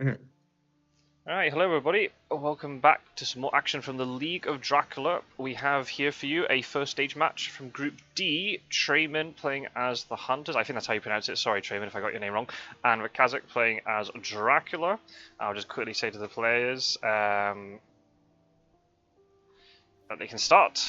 Mhm. Alright, hello everybody. Welcome back to some more action from the League of Dracula. We have here for you a first stage match from Group D. Traemyn playing as the Hunters. I think that's how you pronounce it. Sorry, Traemyn, if I got your name wrong. And WcKaczek playing as Dracula. I'll just quickly say to the players that they can start.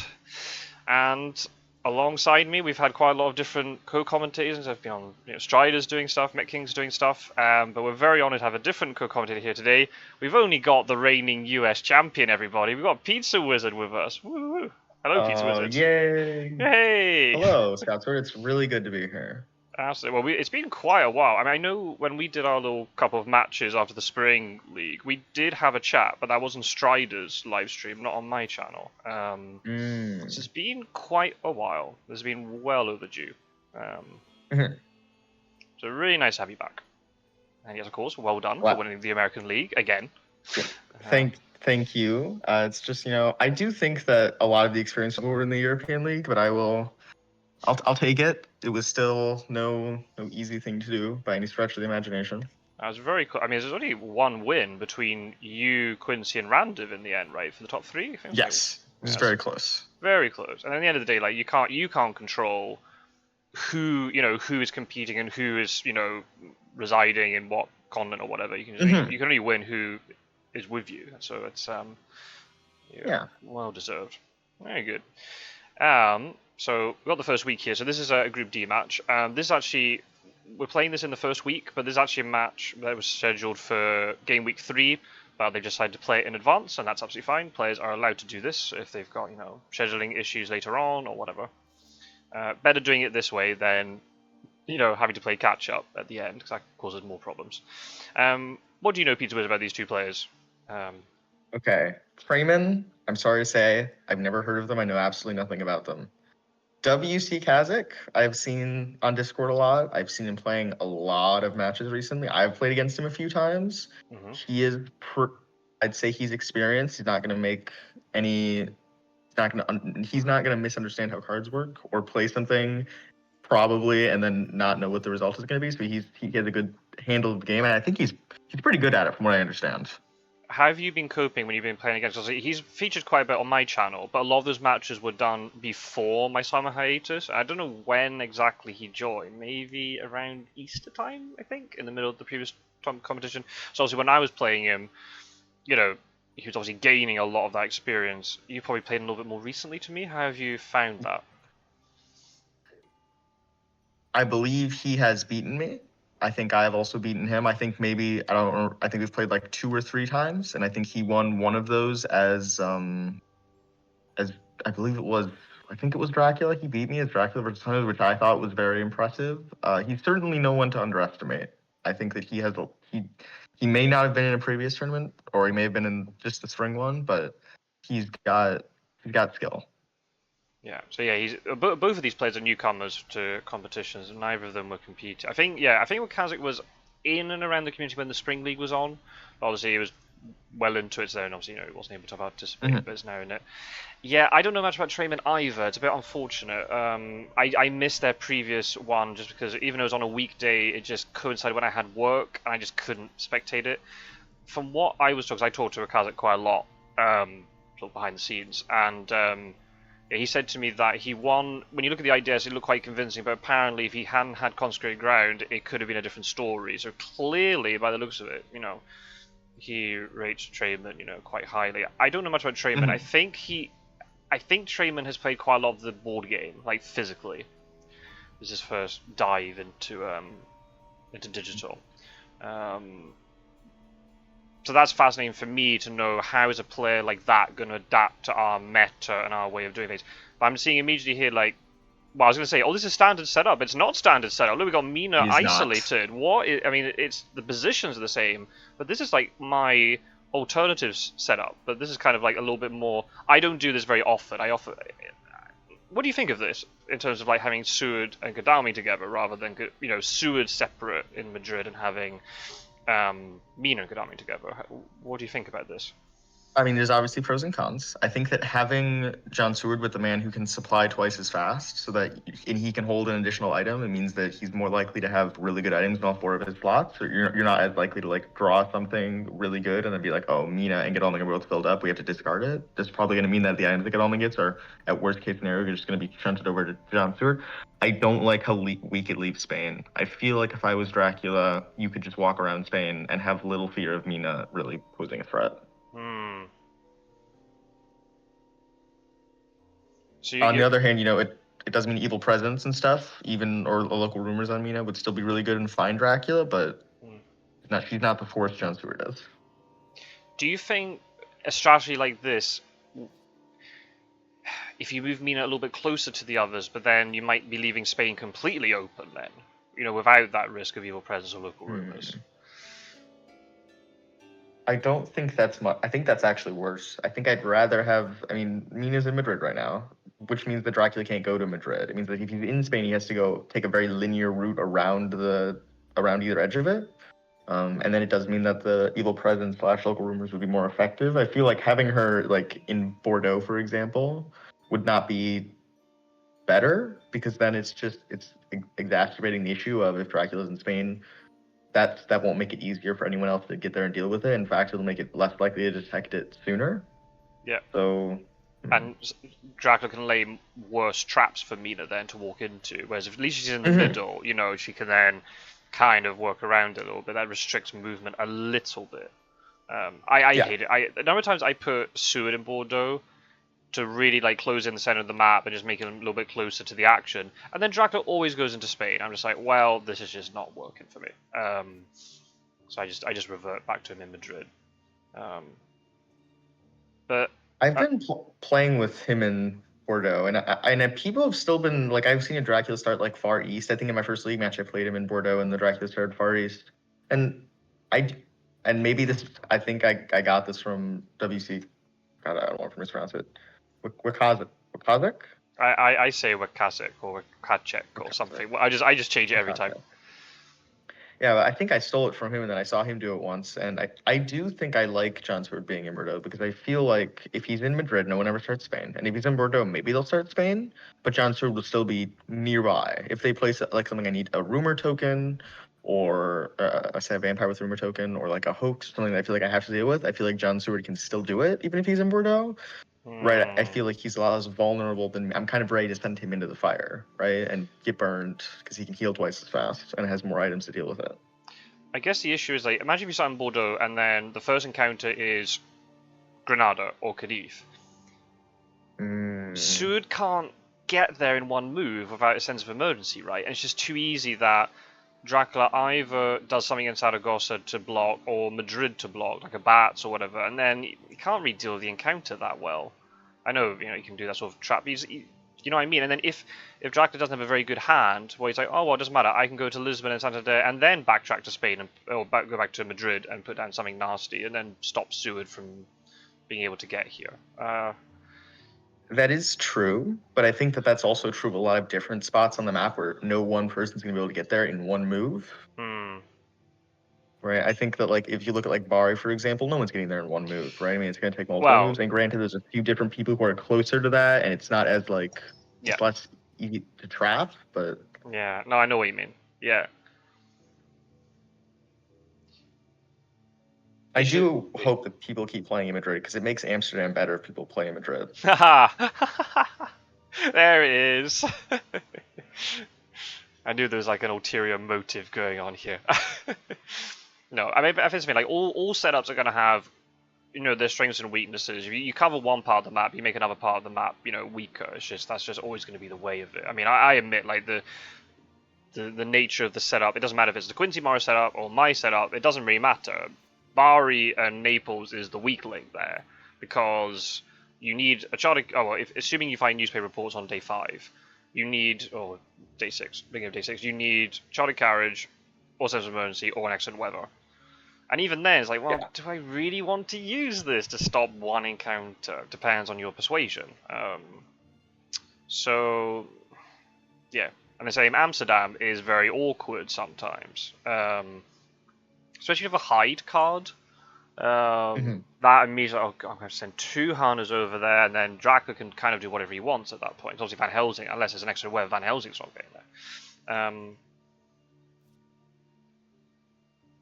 And alongside me, we've had quite a lot of different co-commentators. I've been on Striders doing stuff, Met Kings doing stuff, but we're very honoured to have a different co-commentator here today. We've only got the reigning US champion, everybody. We've got Pizzawizard with us. Woo! Hello, Pizzawizard. Yay! Hey! Hello, Scots-word. It's really good to be here. Absolutely. Well, it's been quite a while. I mean, I know when we did our little couple of matches after the Spring League, we did have a chat, but that was on Strider's live stream, not on my channel. So it's been quite a while. This has been well overdue. So really nice to have you back. And yes, of course, well done for winning the American League again. Thank you. It's just, I do think that a lot of the experience were in the European League, but I'll take it. It was still no easy thing to do by any stretch of the imagination. I was very close. I mean, there's only one win between you, Quincy, and Randiv in the end, right? For the top three, I think. Yes, it was very close. Very close. And at the end of the day, like you can't control who is competing and who is residing in what continent or whatever. You can only win who is with you. So it's well deserved. Very good. So we've got the first week here. So this is a Group D match. This is actually, we're playing this in the first week, but this is actually a match that was scheduled for game week 3, but they've decided to play it in advance, and that's absolutely fine. Players are allowed to do this if they've got, scheduling issues later on or whatever. Better doing it this way than, having to play catch up at the end, because that causes more problems. What do you know, Peter, about these two players? Okay. Traemyn, I'm sorry to say, I've never heard of them. I know absolutely nothing about them. WcKaczek, I've seen on Discord a lot. I've seen him playing a lot of matches recently. I've played against him a few times. He is, I'd say he's experienced. He's not going to make any. He's not going to misunderstand how cards work or play something probably and then not know what the result is going to be. So he has a good handle of the game, and I think he's pretty good at it from what I understand. How have you been coping when you've been playing against us? He's featured quite a bit on my channel, but a lot of those matches were done before my summer hiatus. I don't know when exactly he joined. Maybe around Easter time, I think, in the middle of the previous competition. So obviously when I was playing him, he was obviously gaining a lot of that experience. You probably played a little bit more recently to me. How have you found that? I believe he has beaten me. I think I have also beaten him. I think maybe I think we've played like 2 or 3 times, and I think he won one of those as I believe it was. I think it was Dracula. He beat me as Dracula versus Hunters, which I thought was very impressive. He's certainly no one to underestimate. I think that he may not have been in a previous tournament, or he may have been in just the spring one, but he's got skill. Yeah, so yeah, both of these players are newcomers to competitions, and neither of them were competing. I think WcKaczek was in and around the community when the Spring League was on. Obviously, he was well into it then. Obviously, he wasn't able to participate, but it's now in it. Yeah, I don't know much about Traemyn either. It's a bit unfortunate. I missed their previous one just because even though it was on a weekday, it just coincided when I had work, and I just couldn't spectate it. From what I was told, because I talked to WcKaczek quite a lot, sort of behind the scenes, and he said to me that he won. When you look at the ideas, it looked quite convincing, but apparently if he hadn't had Consecrated Ground, it could have been a different story. So clearly, by the looks of it, he rates Traemyn, quite highly. I don't know much about Traemyn. I think Traemyn has played quite a lot of the board game, like physically. This is his first dive into digital. So that's fascinating for me to know how is a player like that going to adapt to our meta and our way of doing things. But I'm seeing immediately here, I was going to say, oh, this is standard setup. It's not standard setup. Look, we got Mina isolated. I mean, it's the positions are the same, but this is like my alternatives setup. But this is kind of like a little bit more. I don't do this very often. What do you think of this in terms of like having Seward and Gadami together rather than Seward separate in Madrid and having Mina and Gadami together? What do you think about this? I mean, there's obviously pros and cons. I think that having John Seward with a man who can supply twice as fast, so that and he can hold an additional item, it means that he's more likely to have really good items in all four of his slots. So you're not as likely to like draw something really good and then be like, oh, Mina and get all the world's filled up. We have to discard it. That's probably going to mean that the items that get all the gets are, at worst case scenario, you're just going to be shunted over to John Seward. I don't like how weak it leaves Spain. I feel like if I was Dracula, you could just walk around Spain and have little fear of Mina really posing a threat. Hmm. So On the other hand, it does mean evil presence and stuff, even or local rumors on Mina would still be really good and find Dracula, but hmm. she's not the force Jon Stewart is. Do you think a strategy like this, if you move Mina a little bit closer to the others, but then you might be leaving Spain completely open then, without that risk of evil presence or local rumors? I don't think that's much. I think that's actually worse. I think I'd rather have. I mean, Mina's in Madrid right now, which means that Dracula can't go to Madrid. It means that if he's in Spain, he has to go take a very linear route around either edge of it. And then it does mean that the evil presence / local rumors would be more effective. I feel like having her like in Bordeaux, for example, would not be better because then it's exacerbating the issue of if Dracula's in Spain, that won't make it easier for anyone else to get there and deal with it. In fact, it'll make it less likely to detect it sooner. Yeah. So. And Dracula can lay worse traps for Mina then to walk into, whereas if at least she's in the Mhm. middle, she can then kind of work around it a little bit. That restricts movement a little bit. I Yeah. hate it. A number of times I put Seward in Bordeaux to really like close in the center of the map and just make it a little bit closer to the action. And then Dracula always goes into Spain. I'm just like, well, this is just not working for me. So I just revert back to him in Madrid. But I've been playing with him in Bordeaux, and people have still been like I've seen a Dracula start like far east. I think in my first league match I played him in Bordeaux, and the Dracula started far east. And I and maybe this I think I got this from WC. God, I don't want to mispronounce it. WcKaczek. I say WcKaczek or WcKaczek or something. I just change it every time. Yeah, I think I stole it from him, and then I saw him do it once, and I do think I like John Stewart being in Bordeaux because I feel like if he's in Madrid, no one ever starts Spain, and if he's in Bordeaux, maybe they'll start Spain, but John Stewart will still be nearby. If they place like something, I need a rumor token, or say a vampire with rumor token, or like a hoax, something that I feel like I have to deal with. I feel like John Stewart can still do it even if he's in Bordeaux. Right, I feel like he's a lot less vulnerable than me. I'm kind of ready to send him into the fire, right, and get burned because he can heal twice as fast and has more items to deal with it. I guess the issue is like, imagine if you start in Bordeaux and then the first encounter is Granada or Cadiz. Seward can't get there in one move without a sense of emergency, right? And it's just too easy that Dracula either does something in Saragossa to block or Madrid to block, like a bats or whatever, and then you can't really deal with the encounter that well. I know, you can do that sort of trap. You know what I mean? And then if Dracula doesn't have a very good hand, well, he's like, oh, well, it doesn't matter. I can go to Lisbon and Santander and then backtrack to Spain or go back to Madrid and put down something nasty and then stop Seward from being able to get here. That is true, but I think that that's also true of a lot of different spots on the map where no one person's going to be able to get there in one move. Right. I think that like if you look at like Bari, for example, no one's getting there in one move, right? I mean, it's going to take multiple moves. And granted, there's a few different people who are closer to that, and it's not as like it's less easy to trap. But yeah, no, I know what you mean. Yeah. I do hope that people keep playing in Madrid because it makes Amsterdam better if people play in Madrid. There it is. I knew there was like an ulterior motive going on here. No, I mean, I think like all setups are going to have, their strengths and weaknesses. If you cover one part of the map, you make another part of the map, weaker. That's just always going to be the way of it. I mean, I admit like the nature of the setup. It doesn't matter if it's the Quincy Morris setup or my setup. It doesn't really matter. Bari and Naples is the weak link there because you need a charted. Oh well, assuming you find newspaper reports on day 5, you need day 6. Beginning of day 6, you need charted carriage, or sense of emergency, or an excellent weather. And even then, it's like, well, do I really want to use this to stop one encounter? Depends on your persuasion. So, yeah. And the same, Amsterdam is very awkward sometimes. Especially if you have a hide card. That immediately, oh God, I'm going to send 2 hunters over there, and then Dracula can kind of do whatever he wants at that point. Obviously Van Helsing, unless there's an extra way of Van Helsing's not getting there.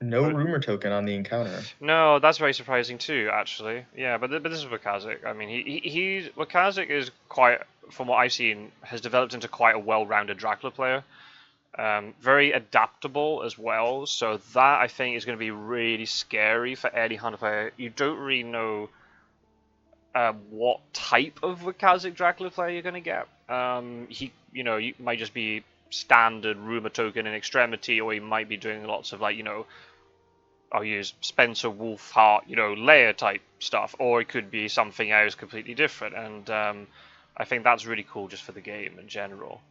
No rumor token on the encounter. No, that's very surprising too, actually. Yeah, but this is WcKaczek. I mean, WcKaczek is quite, from what I've seen, has developed into quite a well-rounded Dracula player. Very adaptable as well. So that I think is going to be really scary for any hunter player. You don't really know what type of WcKaczek Dracula player you're going to get. You might just be standard rumor token in extremity, or he might be doing lots of I'll use Spencer Wolfheart, layer type stuff, or it could be something else completely different. And I think that's really cool just for the game in general.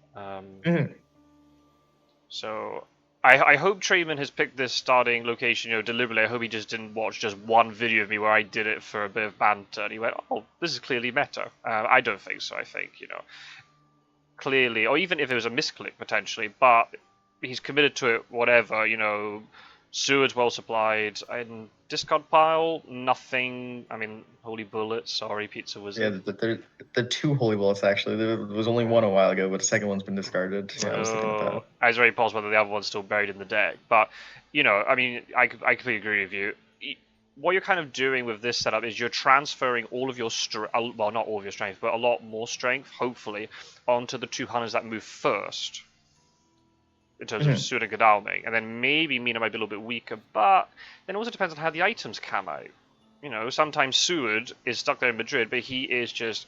So I hope traemyn has picked this starting location, deliberately. I hope he just didn't watch just one video of me where I did it for a bit of banter, and he went, "Oh, this is clearly meta." I don't think so. I think clearly, or even if it was a misclick potentially, but he's committed to it. Whatever, Seward's well supplied, and discard pile, nothing. I mean, holy bullets. Sorry, Pizzawizard. Yeah, the 2 holy bullets actually. There was only one a while ago, but the second one's been discarded. Yeah, I was thinking of that. It's very possible that the other one's still buried in the deck. But I mean, I completely agree with you. What you're kind of doing with this setup is you're transferring all of your well, not all of your strength, but a lot more strength, hopefully, onto the 2 hunters that move first. In terms of Seward and Godalming, and then maybe Mina might be a little bit weaker, but then it also depends on how the items come out. Sometimes Seward is stuck there in Madrid, but he is just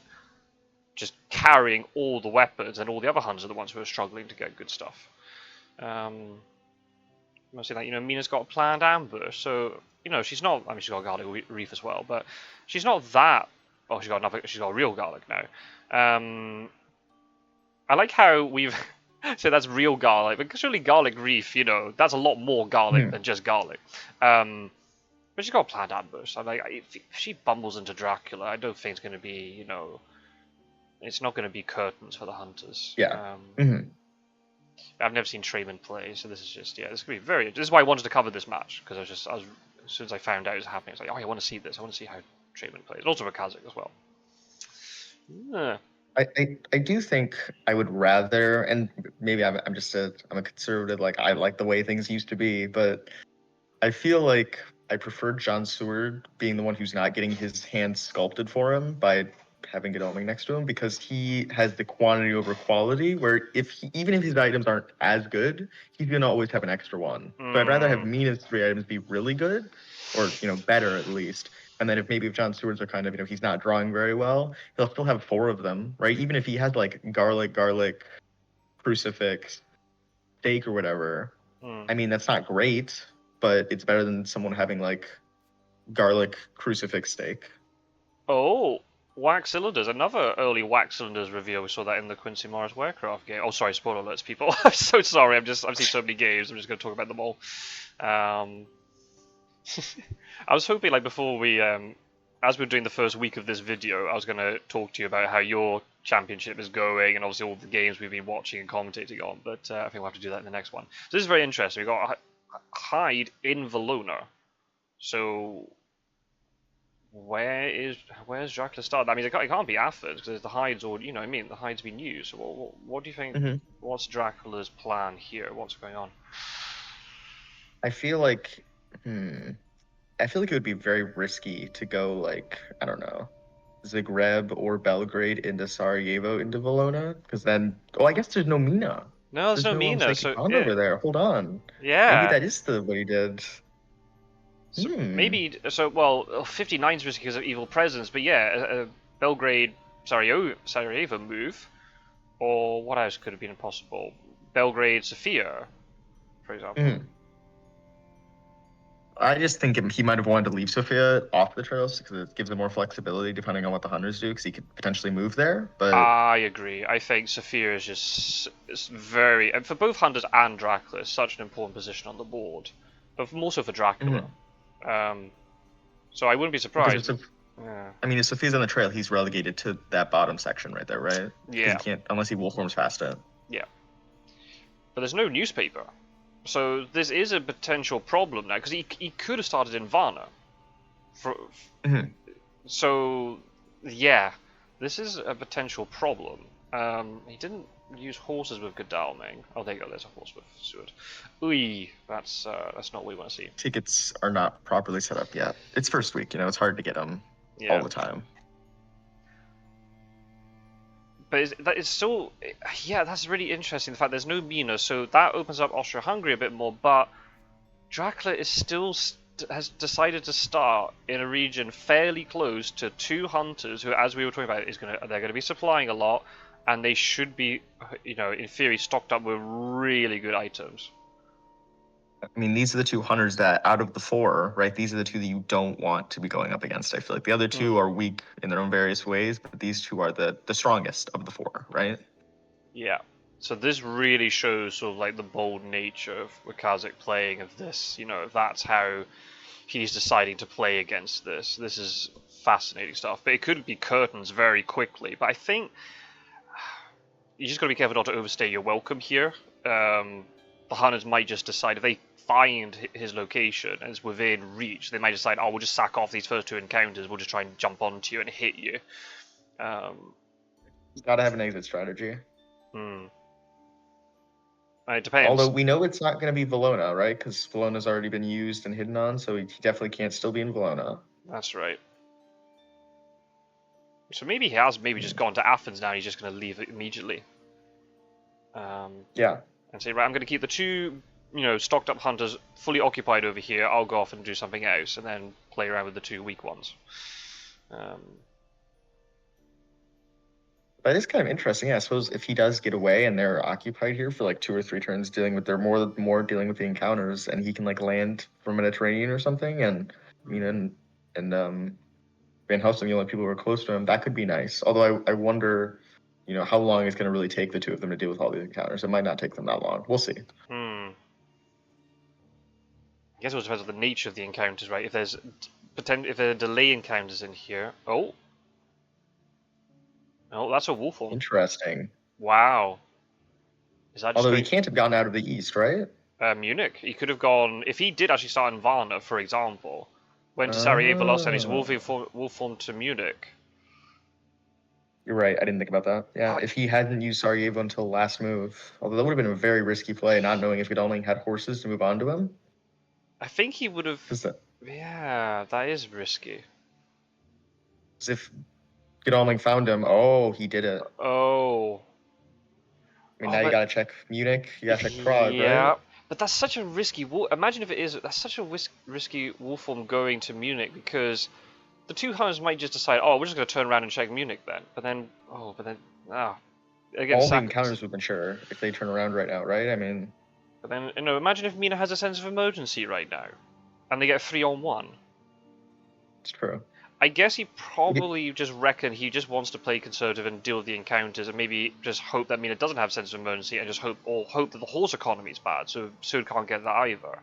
carrying all the weapons, and all the other hunters are the ones who are struggling to get good stuff. Mostly Mina's got a planned ambush, so she's not. I mean, she's got a garlic reef as well, but she's not that. Oh, she's got a real garlic now. I like how we've. So that's real garlic, but surely garlic reef, that's a lot more garlic than just garlic. But she's got a planned ambush. I'm like, if she bumbles into Dracula, I don't think it's going to be, it's not going to be curtains for the hunters. Yeah. I've never seen traemyn play, so this is just, this is going to be very. This is why I wanted to cover this match, because as soon as I found out it was happening, I was like, oh, I want to see this. I want to see how traemyn plays. And also WcKaczek as well. I do think I would rather, and maybe I'm a conservative, I like the way things used to be, but I feel like I prefer John Seward being the one who's not getting his hands sculpted for him by having Godalming next to him, because he has the quantity over quality, where even if his items aren't as good, he's gonna always have an extra one. So I'd rather have Mina's 3 items be really good, or better at least. And then if John Seward's are kind of, he's not drawing very well, he'll still have 4 of them, right? Even if he has garlic, crucifix, steak or whatever. I mean, that's not great, but it's better than someone having garlic, crucifix, steak. Oh, Wax Cylinders, another early Wax Cylinders reveal. We saw that in the Quincy Morris Warcraft game. Oh, sorry, spoiler alerts, people. I'm so sorry. I've seen so many games. I'm just going to talk about them all. I was hoping, before we, as we were doing the first week of this video, I was going to talk to you about how your championship is going, and obviously all the games we've been watching and commentating on, but I think we'll have to do that in the next one. So this is very interesting. We've got Hyde in Valona. So, where's Dracula started? I mean, it can't be Athens, because the Hyde's already, the Hyde's been used. So what do you think, what's Dracula's plan here? What's going on? I feel like it would be very risky to go I don't know, Zagreb or Belgrade into Sarajevo into Valona, because then I guess there's no Mina. No, there's no Mina. So over there. Hold on. Yeah. Maybe that is what he did. So maybe 59 is risky because of evil presence, but Belgrade, Sarajevo move, or what else could have been possible? Belgrade, Sofia, for example. I just think he might have wanted to leave Sofia off the trails because it gives him more flexibility depending on what the hunters do, because he could potentially move there. But I agree. I think Sofia is just very, and for both hunters and Dracula, it's such an important position on the board, but more so for Dracula. So I wouldn't be surprised. I mean, if Sophia's on the trail, he's relegated to that bottom section right there, right? Yeah. He can't, unless he wolfforms past it. Yeah. But there's no newspaper. So this is a potential problem now, because he could have started in Varna. Mhm. So, yeah, this is a potential problem. He didn't use horses with Godalming. Oh, there you go. There's a horse with Seward. Ooh, that's not what we want to see. Tickets are not properly set up yet. It's first week, it's hard to get them Yeah. all the time. But it's still, yeah, that's really interesting. The fact there's no Mina, so that opens up Austria-Hungary a bit more. But Dracula is still has decided to start in a region fairly close to two hunters who, as we were talking about, they're going to be supplying a lot, and they should be, in theory, stocked up with really good items. I mean, these are the two hunters that, out of the four, right? These are the two that you don't want to be going up against. I feel like the other two are weak in their own various ways, but these two are the strongest of the four, right? Yeah. So this really shows sort of like the bold nature of WcKaczek playing of this. That's how he's deciding to play against this. This is fascinating stuff. But it could be curtains very quickly. But I think you just got to be careful not to overstay your welcome here. The hunters might just decide if they find his location and it's within reach, they might decide, oh, we'll just sack off these first two encounters. We'll just try and jump onto you and hit you. Gotta have an exit strategy. It depends. Although we know it's not going to be Valona, right? Because Valona's already been used and hidden on, so he definitely can't still be in Valona. That's right. So maybe he has just gone to Athens now and he's just going to leave it immediately. Yeah. And say, right, I'm going to keep the two, stocked up hunters fully occupied over here. I'll go off and do something else and then play around with the two weak ones. That is kind of interesting. Yeah, I suppose if he does get away and they're occupied here for like 2 or 3 turns, dealing with more dealing with the encounters, and he can like land from Mediterranean or something, and Van Helsing, the only people who are close to him, that could be nice. Although I wonder, how long it's going to really take the two of them to deal with all these encounters. It might not take them that long. We'll see. I guess it all depends on the nature of the encounters, right? If there are delay encounters in here. Oh, that's a wolf form. Interesting. Wow. Is that just Although he can't have gone out of the east, right? Munich. He could have gone, if he did actually start in Varna, for example, went to Sarajevo, lost, and his wolf formed to Munich. You're right. I didn't think about that. Yeah, if he hadn't used Sarajevo until last move, although that would have been a very risky play, not knowing if Godalming had horses to move on to him. I think he would have. Yeah, that is risky. Because if Godalming found him, he did it. Oh. I mean, now you gotta check Munich, you gotta check Prague, right? But that's such a risky wolf. Imagine if it is. That's such a risky wolf form going to Munich because the two hunters might just decide, oh, we're just going to turn around and check Munich then. Again, all the encounters would mature if they turn around right now, right? I mean, but then imagine if Mina has a sense of emergency right now, and they get 3-on-1. It's true. I guess he probably just reckoned he just wants to play conservative and deal with the encounters, and maybe just hope that Mina doesn't have a sense of emergency, and just hope that the horse economy is bad, so Sud can't get that either.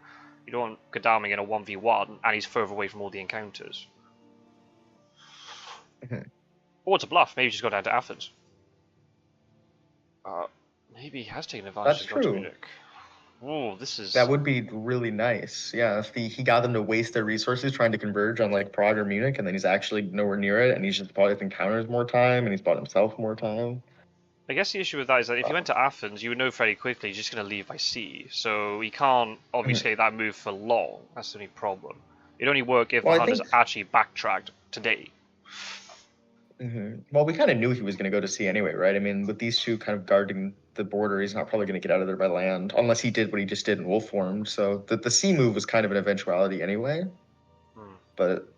You don't want Godalming in a 1v1, and he's further away from all the encounters. Or it's a bluff. Maybe he's just got down to Athens. Maybe he has taken advantage. That's true. Oh, that would be really nice. Yeah, if he got them to waste their resources trying to converge on like Prague or Munich, and then he's actually nowhere near it, and he's just bought his encounters more time, and he's bought himself more time. I guess the issue with that is that if you went to Athens, you would know fairly quickly he's just going to leave by sea. So he can't obviously that move for long. That's the only problem. It'd only work if the hunters actually backtracked today. Well, we kind of knew he was going to go to sea anyway, right? I mean, with these two kind of guarding the border, he's not probably going to get out of there by land, unless he did what he just did in wolf form. So the sea move was kind of an eventuality anyway. But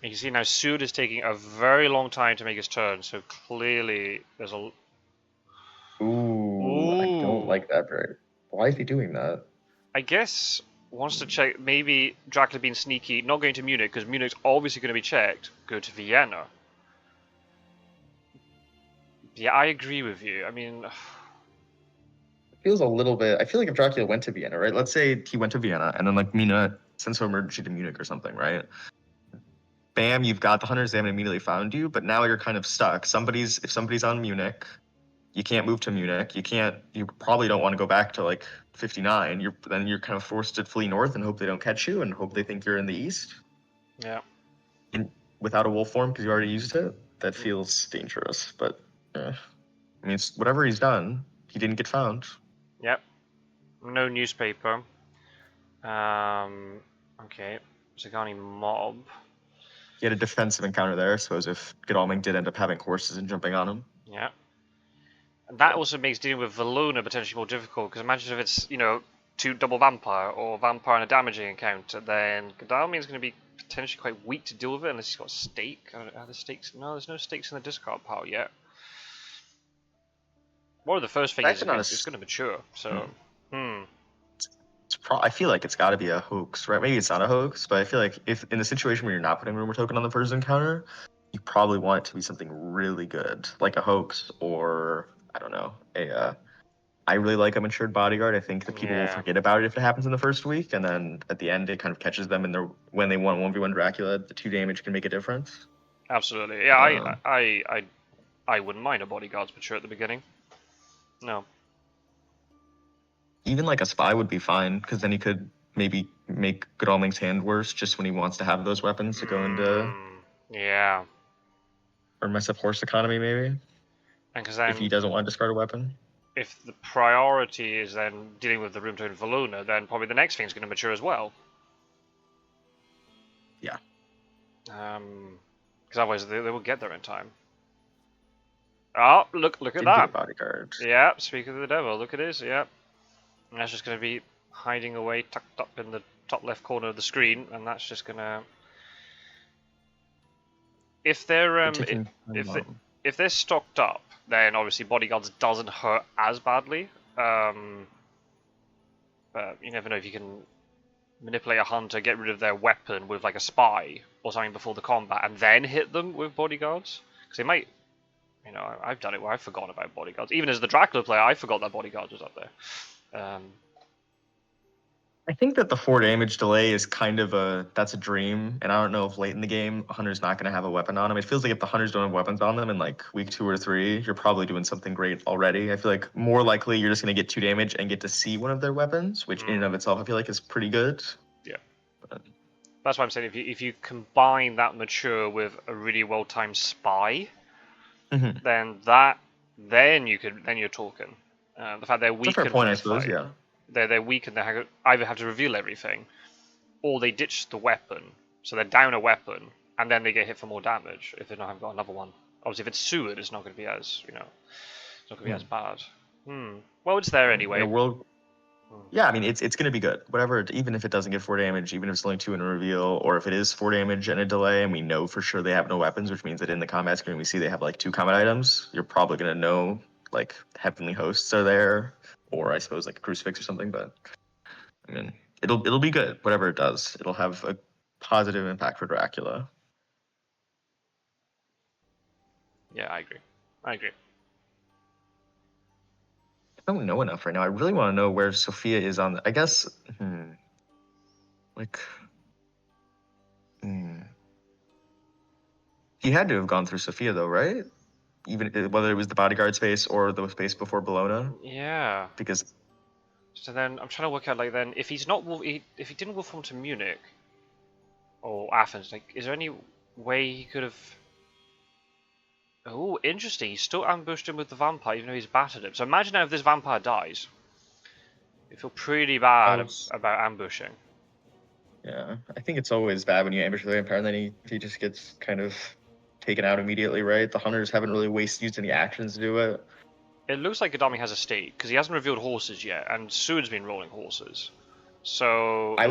you can see now Sud is taking a very long time to make his turn, so clearly there's a... Ooh. I don't like that very... Why is he doing that? I guess... wants to check, maybe Dracula being sneaky, not going to Munich, because Munich's obviously going to be checked, go to Vienna. Yeah, I agree with you. I mean... It feels a little bit... I feel like if Dracula went to Vienna, right? Let's say he went to Vienna, and then like Mina sends some emergency to Munich or something, right? Bam, you've got the hunters, they haven't immediately found you, but now you're kind of stuck. If somebody's on Munich, You can't move to Munich. You probably don't want to go back to like 59. Then you're kind of forced to flee north and hope they don't catch you and hope they think you're in the east. Yeah. Without a wolf form because you already used it. That feels dangerous. But I mean, it's whatever he's done, he didn't get found. Yep. No newspaper. Okay. Zagani mob. He had a defensive encounter there. I suppose if Godalming did end up having horses and jumping on him. Yeah. And that also makes dealing with Valona potentially more difficult, because imagine if it's, two double vampire or vampire and a damaging encounter, then Godalming is going to be potentially quite weak to deal with it unless he's got a stake. Are there stakes? No, there's no stakes in the discard pile yet. One of the first things is going to mature, so. I feel like it's got to be a hoax, right? Maybe it's not a hoax, but I feel like if in the situation where you're not putting rumor token on the first encounter, you probably want it to be something really good, like a hoax or I don't know, I really like a matured bodyguard. I think that people will forget about it if it happens in the first week, and then at the end it kind of catches them when they want 1v1 Dracula. The 2 damage can make a difference. Absolutely, yeah. I wouldn't mind a bodyguard's mature at the beginning. No. Even like a spy would be fine, because then he could maybe make Godalming's hand worse just when he wants to have those weapons to go into. Yeah. Or mess up horse economy, maybe. And because then, if he doesn't want to discard a weapon. If the priority is then dealing with the room tone Valona, then probably the next thing's going to mature as well. Yeah. Because otherwise they will get there in time. Oh, look at that. Bodyguard. Yeah, speak of the devil. Look at this. Yeah. And that's just going to be hiding away, tucked up in the top left corner of the screen, and that's just going to. If they're if they're stocked up, then obviously bodyguards doesn't hurt as badly. But you never know if you can manipulate a hunter, get rid of their weapon with like a spy or something before the combat, and then hit them with bodyguards. Because they might, I've done it where I've forgotten about bodyguards. Even as the Dracula player, I forgot that bodyguard was up there. I think that the 4 damage delay is kind of that's a dream, and I don't know if late in the game a hunter's not going to have a weapon on him. It feels like if the hunters don't have weapons on them in like week 2 or 3, you're probably doing something great already. I feel like more likely you're just going to get 2 damage and get to see one of their weapons, which in and of itself I feel like is pretty good. Yeah. But that's why I'm saying if you combine that mature with a really well timed spy, then you're talking. The fact they're weak. That's a fair point, I suppose. Yeah. They're weak and they either have to reveal everything, or they ditch the weapon, so they're down a weapon, and then they get hit for more damage if they don't have got another one. Obviously, if it's Seward, it's not going to be as it's not going to be as bad. Well, it's there anyway. Yeah, I mean it's going to be good. Whatever, even if it doesn't get 4 damage, even if it's only 2 in a reveal, or if it is 4 damage and a delay, and we know for sure they have no weapons, which means that in the combat screen we see they have like 2 combat items, you're probably going to know like Heavenly Hosts are there. Or I suppose like a crucifix or something, but I mean it'll be good. Whatever it does, it'll have a positive impact for Dracula. Yeah, I agree. I don't know enough right now. I really want to know where Sophia is on. I guess he had to have gone through Sophia though, right? Even whether it was the bodyguard space or the space before Bologna. Yeah. Because. So then I'm trying to work out like then if he's not if he didn't wolf form to Munich or Athens, like is there any way he could have? Oh, interesting. He still ambushed him with the vampire even though he's battered him. So imagine now if this vampire dies. You feel pretty bad about ambushing. Yeah, I think it's always bad when you ambush the vampire and then he just gets kind of taken out immediately, right? The hunters haven't really used any actions to do it. It looks like Godalming has a stake because he hasn't revealed horses yet, and Seward's been rolling horses. So he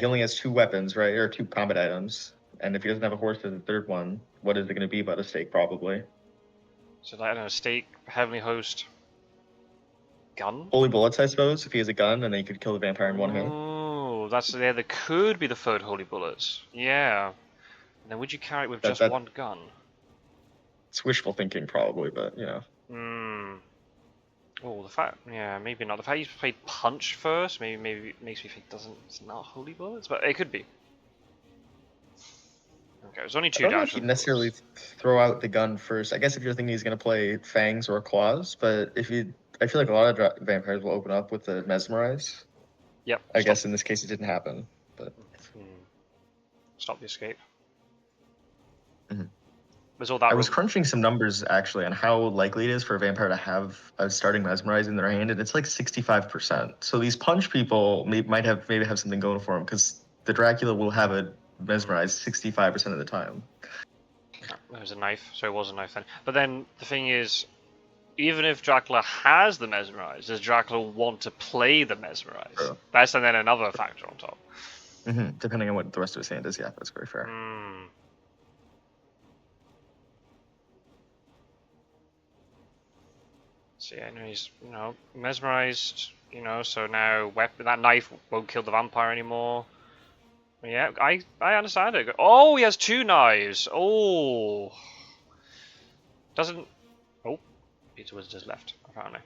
only has 2 weapons, right, or 2 combat items, and if he doesn't have a horse as the 3rd one, what is it going to be but a stake probably? So I don't know, stake, Heavenly Host, gun. Holy bullets, I suppose, if he has a gun, and then he could kill the vampire in one hit. Oh, there could be the 3rd holy bullets. Yeah. And then would you carry it with just 1 gun? It's wishful thinking, probably, but Oh, the fact, maybe not. The fact he's played Punch first, maybe makes me think it's not holy bullets, but it could be. Okay, there's only I two don't know if dashes. he'd necessarily throw out the gun first. I guess if you're thinking he's going to play fangs or claws, but I feel like a lot of vampires will open up with the mesmerize. Yep. I Stop. guess in this case it didn't happen, but Stop the escape. Mhm. There's all that I was room. crunching some numbers actually on how likely it is for a vampire to have a starting mesmerize in their hand, and it's like 65%. So these punch people might have maybe have something going for them because the Dracula will have a mesmerize 65% of the time. Oh, there's a knife, so it was a knife then. But then the thing is, even if Dracula has the mesmerize, does Dracula want to play the mesmerize? So, That's then another factor on top. depending on what the rest of his hand is, yeah, that's very fair. So yeah, no, he's mesmerized. So now that knife won't kill the vampire anymore. Yeah, I understand it. Oh, he has two knives. Oh, doesn't. Oh, Pizzawizard has left apparently.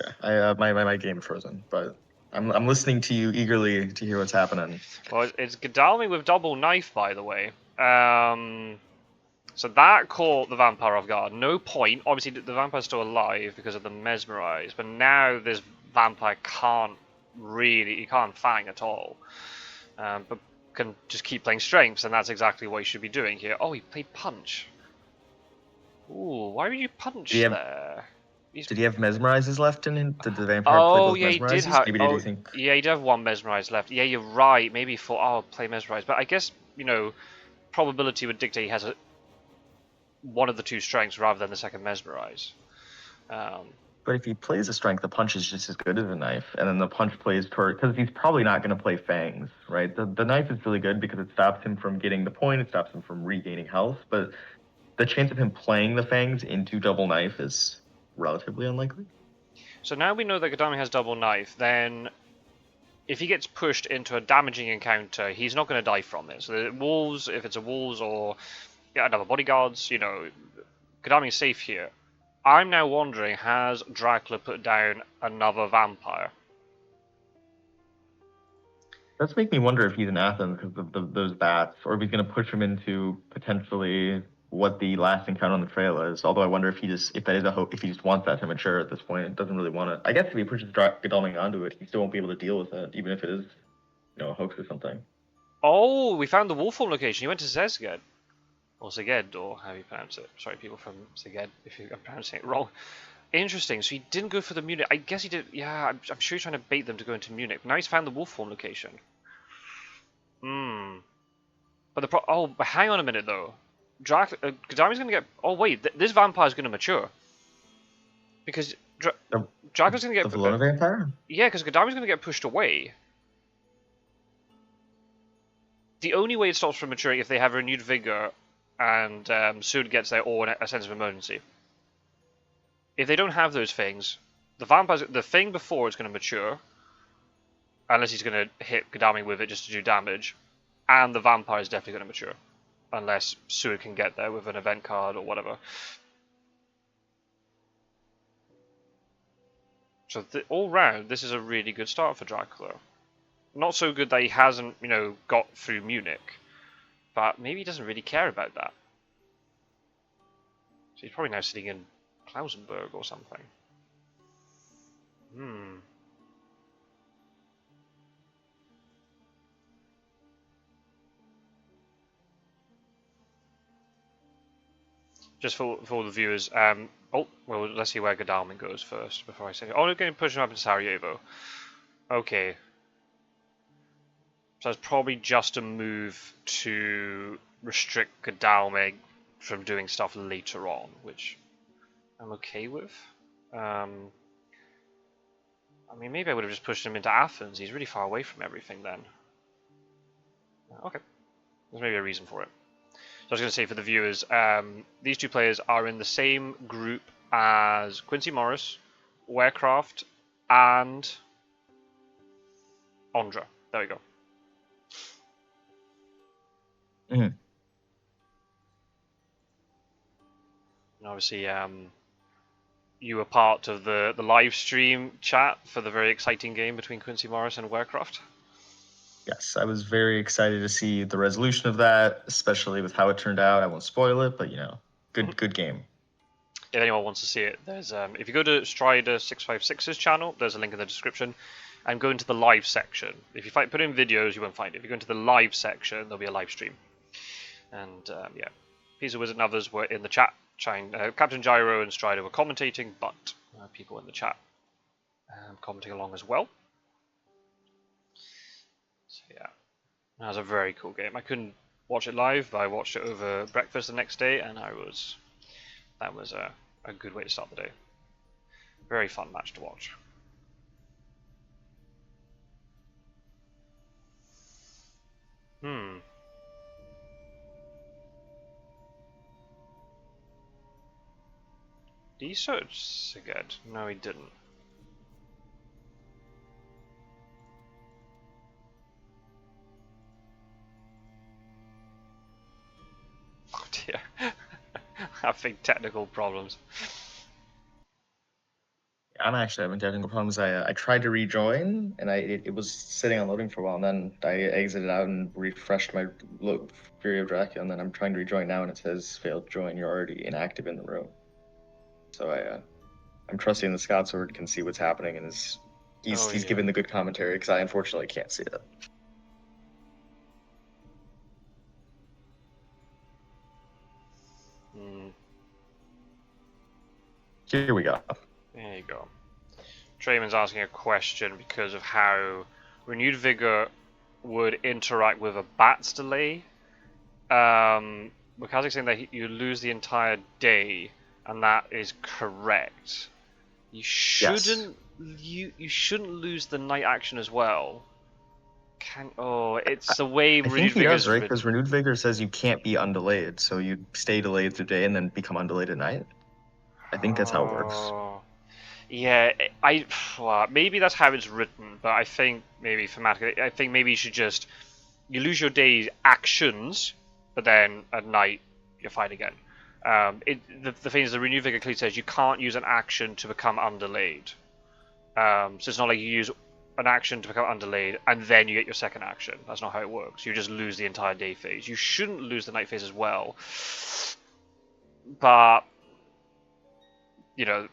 Yeah, I my game frozen, but I'm listening to you eagerly to hear what's happening. Well, it's Godalming with double knife, by the way. So that caught the vampire off guard. No point. Obviously, the vampire's still alive because of the mesmerize, but now this vampire he can't fang at all. But can just keep playing strengths, and that's exactly what he should be doing here. Oh, he played punch. Ooh, why would you punch there? Did he have mesmerizes left in him? Did the vampire play Oh both yeah, he did mesmerizes? have. Maybe did Oh he think? yeah, he did have one mesmerize left. Yeah, you're right. Maybe for play mesmerize, but I guess probability would dictate he has one of the two strengths rather than the second mesmerize. But if he plays a strength, the punch is just as good as a knife, and then the punch plays toward because he's probably not going to play fangs, right? The knife is really good because it stops him from getting the point, it stops him from regaining health, but the chance of him playing the fangs into double knife is relatively unlikely. So now we know that Gadami has double knife. Then, if he gets pushed into a damaging encounter, he's not going to die from it. So the wolves, if it's a wolves or another bodyguards, Gadami is safe here. I'm now wondering, has Dracula put down another vampire? Does make me wonder if he's in Athens because of those bats, or if he's going to push him into potentially what the last encounter on the trail is. Although I wonder if that is a hope, if he just wants that to mature at this point, doesn't really want it. I guess if he pushes Godalming onto it, he still won't be able to deal with it, even if it is, a hoax or something. Oh, we found the wolf form location. He went to Zezged. Or Zeged, or how you pronounce it. Sorry, people from Zeged, if I'm pronouncing it wrong. Interesting. So he didn't go for the Munich. I guess he did. Yeah, I'm sure he's trying to bait them to go into Munich. Now he's found the wolf form location. Hmm. But but hang on a minute though. Gadami's gonna get. Oh wait, this vampire's gonna mature. Because Dracula's gonna The get. Valona vampire? Yeah, because Gadami's gonna get pushed away. The only way it stops from maturing if they have renewed vigor, and Sud gets there, or a sense of emergency. If they don't have those things, the thing before is going to mature, unless he's going to hit Gadami with it just to do damage, and the vampire is definitely going to mature, unless Sud can get there with an event card or whatever. So all round, this is a really good start for Dracula. Not so good that he hasn't, got through Munich, but maybe he doesn't really care about that. So he's probably now sitting in Klausenberg or something. Just for all the viewers, let's see where Godalming goes first before I say. Oh, they're going to push him up into Sarajevo. Okay. So it's probably just a move to restrict Godalming from doing stuff later on, which I'm okay with. I mean, maybe I would have just pushed him into Athens. He's really far away from everything then. Okay. There's maybe a reason for it. So I was going to say for the viewers, these two players are in the same group as Quincy Morris, Warecraft, and Ondra. There we go. Mm-hmm. And obviously, you were part of the live stream chat for the very exciting game between Quincy Morris and Warecraft. Yes, I was very excited to see the resolution of that, especially with how it turned out. I won't spoil it, but good game. If anyone wants to see it, there's if you go to Strider656's channel, there's a link in the description, and go into the live section. If you put in videos, you won't find it. If you go into the live section, there'll be a live stream. And yeah, Pizzawizard and others were in the chat. Captain Gyro and Strider were commentating, but people in the chat commenting along as well. So yeah, that was a very cool game. I couldn't watch it live, but I watched it over breakfast the next day, and that was a good way to start the day. Very fun match to watch. Did he search Sigurd? No, he didn't. Oh dear. Having technical problems. I'm actually having technical problems. I tried to rejoin, and it was sitting on loading for a while, and then I exited out and refreshed my Fury of Dracula, and then I'm trying to rejoin now, and it says failed join. You're already inactive in the room. So I'm trusting the Scots-word can see what's happening, and he's giving the good commentary because I unfortunately can't see it. Here we go. There you go. Traemyn's asking a question because of how renewed vigor would interact with a bat's delay. WcKaczek saying that you lose the entire day, and that is correct. You shouldn't. Yes. You shouldn't lose the night action as well. It's the way I think he does, right? Because renewed vigor says you can't be undelayed, so you stay delayed through day and then become undelayed at night. I think that's how it works. Yeah, well, maybe that's how it's written, but I think maybe thematically, I think maybe you should just you lose your day's actions, but then at night you're fine again. The thing is, the renewed vigor clearly says you can't use an action to become undelayed. So it's not like you use an action to become undelayed and then you get your second action. That's not how it works. You just lose the entire day phase. You shouldn't lose the night phase as well, but you know,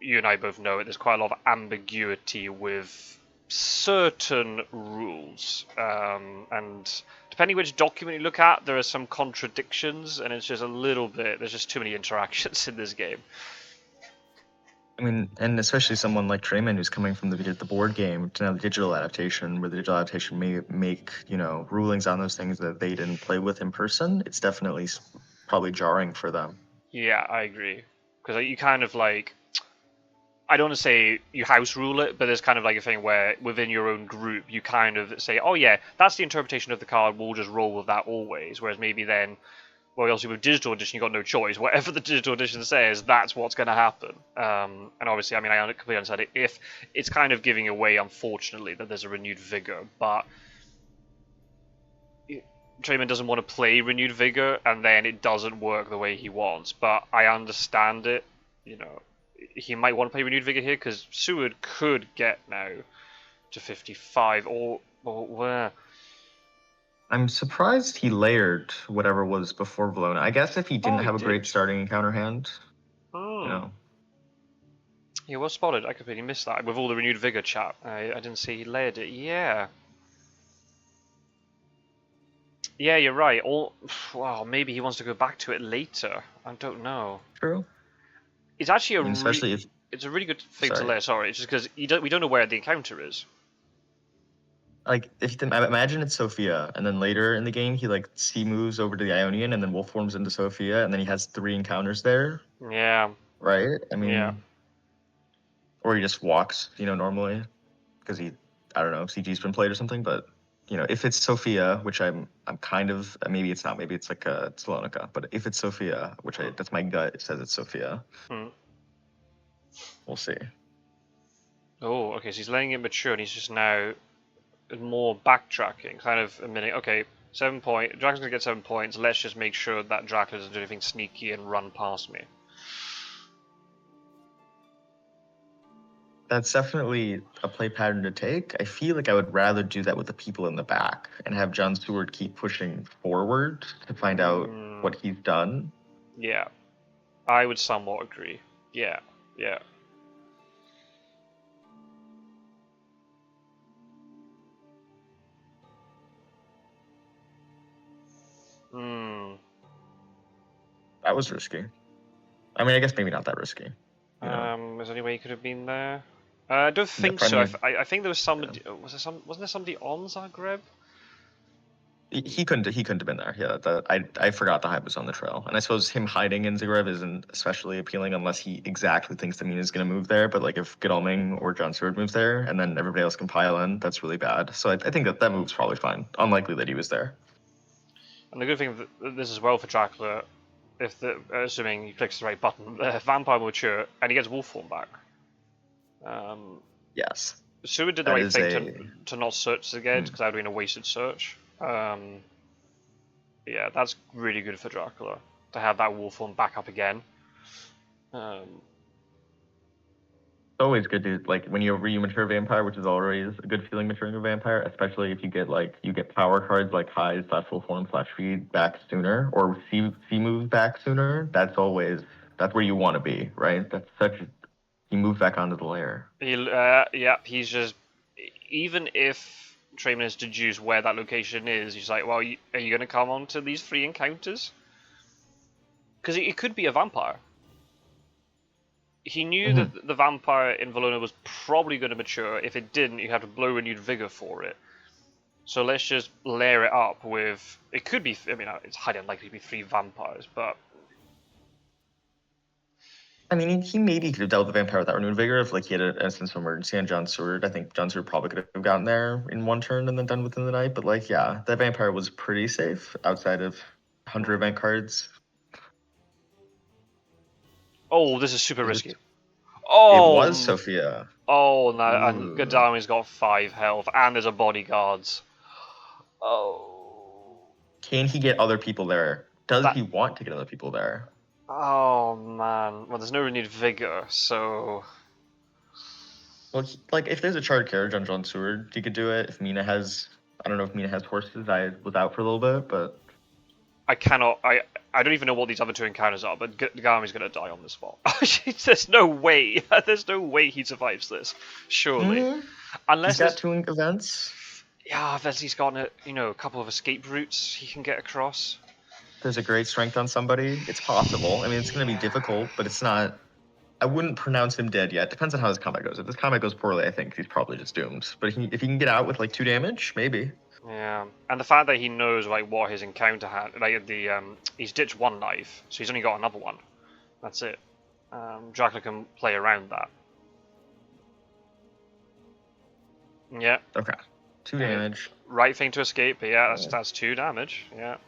you and I both know it. There's quite a lot of ambiguity with certain rules, and depending which document you look at, there are some contradictions, and it's just a little bit. There's just too many interactions in this game. I mean, and especially someone like Traemyn who's coming from the board game to now the digital adaptation, where the digital adaptation may make rulings on those things that they didn't play with in person. It's definitely probably jarring for them. Yeah, I agree, because you kind of like. I don't want to say you house rule it, but there's kind of like a thing where within your own group you kind of say, oh yeah, that's the interpretation of the card, we'll just roll with that always. Whereas maybe then, well, obviously with digital edition, you've got no choice. Whatever the digital edition says, that's what's going to happen. And obviously, I mean, I completely understand it. If it's kind of giving away, unfortunately, that there's a renewed vigor, but Traemyn doesn't want to play renewed vigor, and then it doesn't work the way he wants. But I understand it, He might want to play renewed vigor here because Seward could get now to 55 or where. I'm surprised he layered whatever was before Valona. I guess if he didn't have a great starting encounter hand, Yeah, well spotted. I completely missed that with all the renewed vigor chat. I didn't see he layered it. Yeah. Yeah, you're right. Wow, maybe he wants to go back to it later. I don't know. True. It's actually it's a really good thing to layer. Sorry, it's just because we don't know where the encounter is. Like, if you imagine it's Sophia, and then later in the game he moves over to the Ionian, and then Wolf forms into Sophia, and then he has 3 encounters there. Yeah. Right. I mean, or he just walks, normally, because I don't know, CG's been played or something. But if it's Sophia, which I'm kind of, maybe it's not, maybe it's like a Salonica, but if it's Sophia, which that's my gut, it says it's Sophia. We'll see. Oh, okay. So he's letting it mature, and he's just now more backtracking, kind of admitting, okay, 7 point. Dracula's gonna get 7 points. Let's just make sure that Dracula doesn't do anything sneaky and run past me. That's definitely a play pattern to take. I feel like I would rather do that with the people in the back and have Scots-word keep pushing forward to find out what he's done. Yeah, I would somewhat agree. Yeah, yeah. Hmm. That was risky. I mean, I guess maybe not that risky. You know? Is there any way he could have been there? I don't think so. I think there was somebody. Wasn't there somebody on Zagreb? He couldn't have been there. Yeah, I forgot the hype was on the trail, and I suppose him hiding in Zagreb isn't especially appealing unless he exactly thinks the is going to move there. But like if Godalming or Scots-word moves there, and then everybody else can pile in, that's really bad. So I think that move's probably fine. Unlikely that he was there. And the good thing that this is well for Dracula, if assuming he clicks the right button, Vampire will mature and he gets Wolf form back. Yes. Seward did the right thing to not search the Ged because that would have been a wasted search. Yeah, that's really good for Dracula to have that Wolf form back up again. It's always good to like when you mature vampire, which is always a good feeling maturing a vampire, especially if you get power cards like highs / full form / feed back sooner or C moves back sooner. That's where you want to be, right? He moved back onto the layer. Yeah, he's just even if traemyn has deduced where that location is, he's like, well, are you going to come on to these 3 encounters? Because it could be a vampire. He knew that the vampire in Valona was probably going to mature. If it didn't, you have to blow renewed vigor for it. So let's just layer it up with. It could be. I mean, it's highly unlikely to be 3 vampires, but. I mean, he maybe could have dealt with the vampire without renewed vigor if like he had an instance of emergency on Scots-word. I think Scots-word probably could have gotten there in 1 turn and then done within the night. But like, yeah, that vampire was pretty safe outside of 100 event cards. Oh, this is super risky. Oh, it was Sophia. Oh no, and Godalming's got 5 health, and there's a bodyguards. Oh. Can he get other people there? Does he want to get other people there? Oh man, well there's no renewed vigor, so. Well, like if there's a charred carriage on Scots-word, he could do it. If Mina has, I don't know if Mina has horses. I was out for a little bit, but I cannot. I don't even know what these other 2 encounters are, but Godalming's gonna die on the spot. There's no way. There's no way he survives this. Surely, unless he's got 2 events. Yeah, unless he's got a couple of escape routes he can get across. There's a great strength on somebody. It's possible. I mean, it's going to be difficult, but it's not. I wouldn't pronounce him dead yet. Depends on how his combat goes. If this combat goes poorly, I think he's probably just doomed. But if he can get out with like 2 damage, maybe. Yeah, and the fact that he knows like what his encounter had, like he's ditched 1 knife, so he's only got another one. That's it. Dracula can play around that. Yeah. Okay. 2 damage. Right thing to escape, but yeah, that's 2 damage. Yeah.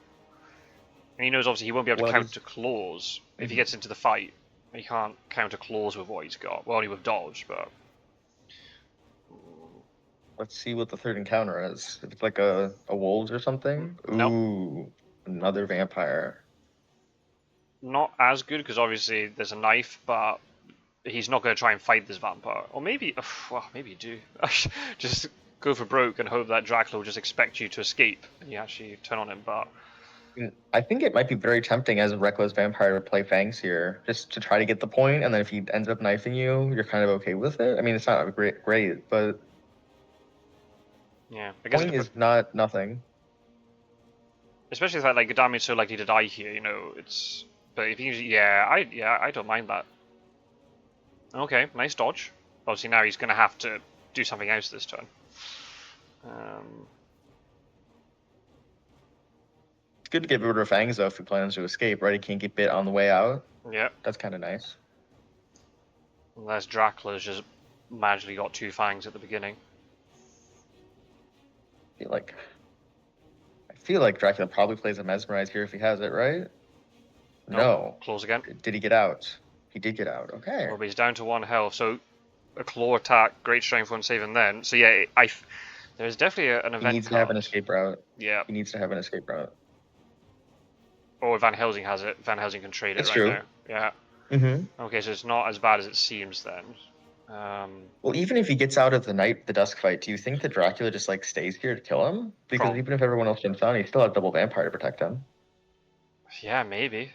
And he knows obviously he won't be able to counter claws if he gets into the fight. He can't counter claws with what he's got. Well, only with dodge, but. Let's see what the 3rd encounter is. If it's like a wolves or something. Nope. Ooh, another vampire. Not as good because obviously there's a knife, but he's not going to try and fight this vampire. Or maybe, well, maybe you do. Just go for broke and hope that Dracula will just expect you to escape and you actually turn on him. But I think it might be very tempting as a reckless vampire to play Fangs here, just to try to get the point, and then if he ends up knifing you, you're kind of okay with it. I mean, it's not great, but yeah, I guess point is not nothing. Especially if like Godalming's so likely to die here, it's. But if he's I don't mind that. Okay, nice dodge. Obviously now he's going to have to do something else this turn. It's good to get rid of Fangs though if he plans to escape, right? He can't get bit on the way out. Yeah. That's kind of nice. Unless Dracula's just magically got 2 fangs at the beginning. I feel like Dracula probably plays a Mesmerize here if he has it, right? No. Claws again. Did he get out? He did get out. Okay. Well, but he's down to 1 health, so a claw attack, great strength, 1 save, and then. So yeah, there's definitely an event. He needs to have an escape route. Yeah. He needs to have an escape route. Or Van Helsing has it. Van Helsing can trade it That's true. there. Yeah. Mm-hmm. Okay, so it's not as bad as it seems then. Well, even if he gets out of the dusk fight, do you think that Dracula just like stays here to kill him? Because even if everyone else jumps on, he still has double vampire to protect him. Yeah, maybe.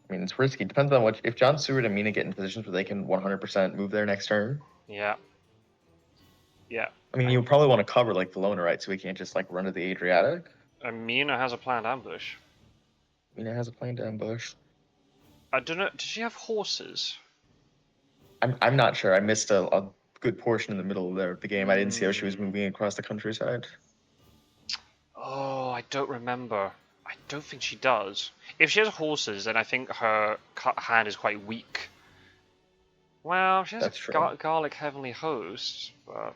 I mean, it's risky. Depends on what. If John Stewart and Mina get in positions where they can 100% move their next turn. Yeah. Yeah. I mean, you probably want to cover like the loner, right? So we can't just like run to the Adriatic. Mina has a planned ambush. Mina has a planned ambush. I don't know. Does she have horses? I'm not sure. I missed a good portion in the middle of the game. I didn't see how she was moving across the countryside. Oh, I don't remember. I don't think she does. If she has horses, then I think her hand is quite weak. Well, she has That's a true. garlic heavenly host, but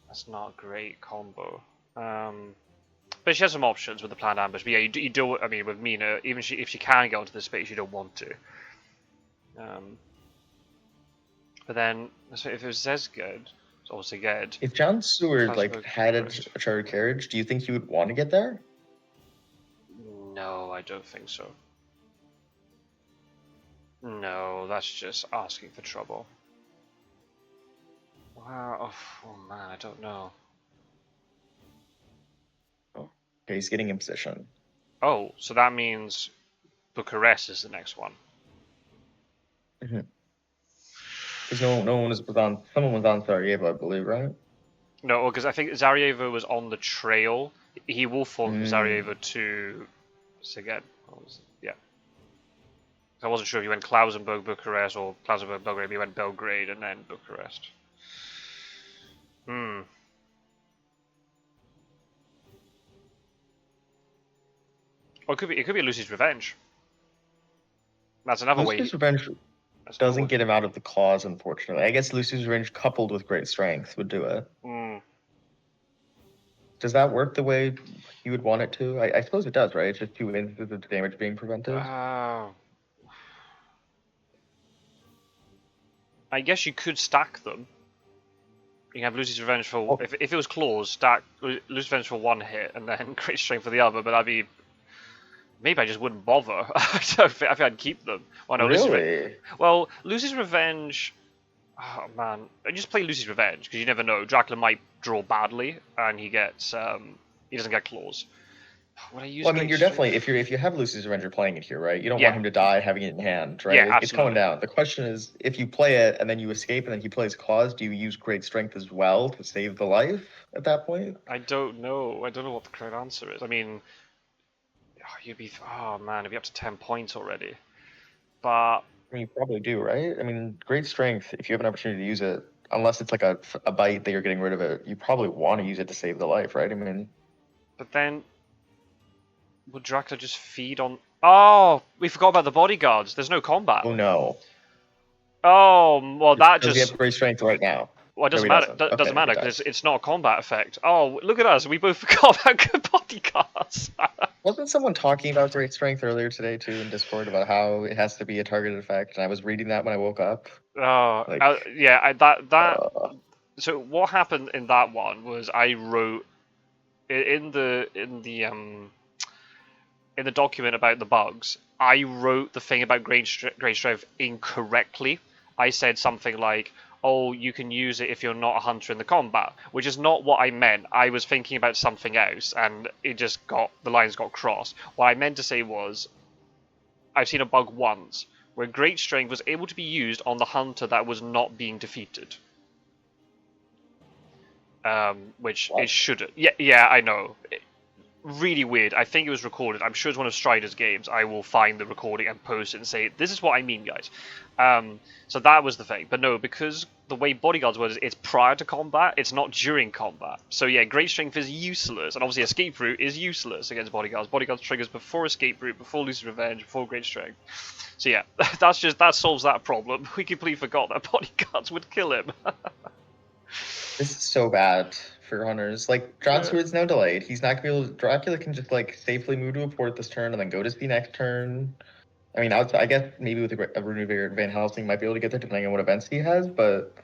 that's not a great combo. But she has some options with the planned ambush. But yeah, you do. I mean, with Mina, even if she can get onto the space, you don't want to. But then, so if it was Zesged, it's obviously good. If John Stewart like Klasberg, had Bucharest. a chartered carriage, do you think he would want to get there? No, I don't think so. No, that's just asking for trouble. Wow, oh man, I don't know. Oh, okay, he's getting in position. Oh, so that means Bucharest is the next one. Because no one was on. Someone was on Sarajevo, I believe, right? No, because I think Sarajevo was on the trail. He will form from Sarajevo to Szeged. Yeah. I wasn't sure if he went Klausenburg, Bucharest, or Klausenburg, Belgrade. He went Belgrade and then Bucharest. Hmm. Or it could be Lucy's Revenge. That's another way. Lucy's Revenge doesn't get him out of the claws, unfortunately. I guess Lucy's Revenge coupled with great strength would do it. Does that work the way you would want it to? I suppose it does, right? It's just 2 instances of damage being prevented. I guess you could stack them. You can have Lucy's Revenge for if it was claws, stack Lucy's Revenge for one hit and then Great Strength for the other. But that'd be maybe I just wouldn't bother. I think I'd keep them. Well, no, Really? Lucy's Revenge. Oh man, I just play Lucy's Revenge because you never know. Dracula might draw badly and he gets he doesn't get claws. Would I use? Well, I mean, you're definitely if you have Lucy's Revenge, you're playing it here, right? You don't want him to die having it in hand, right? Yeah, It's coming down. The question is, if you play it and then you escape and then he plays claws, do you use great strength as well to save the life at that point? I don't know. I don't know what the correct answer is. I mean, you'd be man, it'd be up to 10 points already. But I mean, you probably do, right? I mean, great strength. If you have an opportunity to use it, unless it's like a bite that you're getting rid of it, you probably want to use it to save the life, right? I mean, but then would Dracula just feed on? Oh, we forgot about the bodyguards. There's no combat. oh no. Oh, well, that Does he just. have great strength right now? Well, it doesn't No, he matter. doesn't. Doesn't Okay, matter he because does. it's not a combat effect. Oh, look at us. We both forgot about good bodyguards. Wasn't someone talking about great strength earlier today too in Discord about how it has to be a targeted effect? And I was reading that when I woke up. Oh, Like, yeah. So what happened in that one was I wrote in the document about the bugs. I wrote the thing about great strength incorrectly. I said something like, "Oh, you can use it if you're not a hunter in the combat," which is not what I meant. I was thinking about something else, and the lines got crossed. What I meant to say was, I've seen a bug once where great strength was able to be used on the hunter that was not being defeated. Which what? it shouldn't. Yeah, I know. Really weird. I think it was recorded. I'm sure it's one of Strider's games. I will find the recording and post it and say, this is what I mean, guys. So that was the thing. But no, because the way Bodyguards works, it's prior to combat, it's not during combat. So yeah, Great Strength is useless. And obviously Escape Route is useless against Bodyguards. Bodyguards triggers before Escape Route, before Lucy's Revenge, before Great Strength. So yeah, that solves that problem. We completely forgot that Bodyguards would kill him. This is so bad for hunters. Like, John Stewart's now delayed. He's not gonna be able to. Dracula can just, like, safely move to a port this turn and then go to the next turn. I mean, I guess maybe with a Renewed Van Helsing might be able to get there depending on what events he has, but,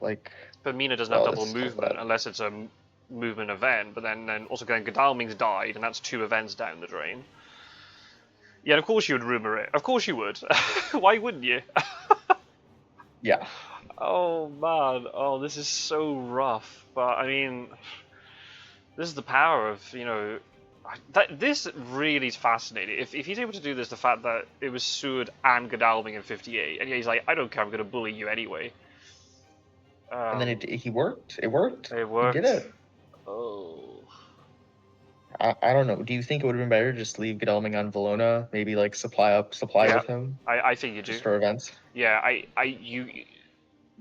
like. But Mina doesn't have double movement unless it's a movement event, but then also going Godalming's died, and that's 2 events down the drain. Yeah, of course you would rumor it. Of course you would. Why wouldn't you? Yeah. Oh man, oh this is so rough. But I mean, this is the power of this really is fascinating. If he's able to do this, the fact that it was Seward and Godalming in 58, and he's like, I don't care, I'm going to bully you anyway. And then he worked. It worked. It He did worked. it. Oh. I don't know. Do you think it would have been better to just leave Godalming on Valona? Maybe like supply Yeah, with him I think you do. just for events. Yeah,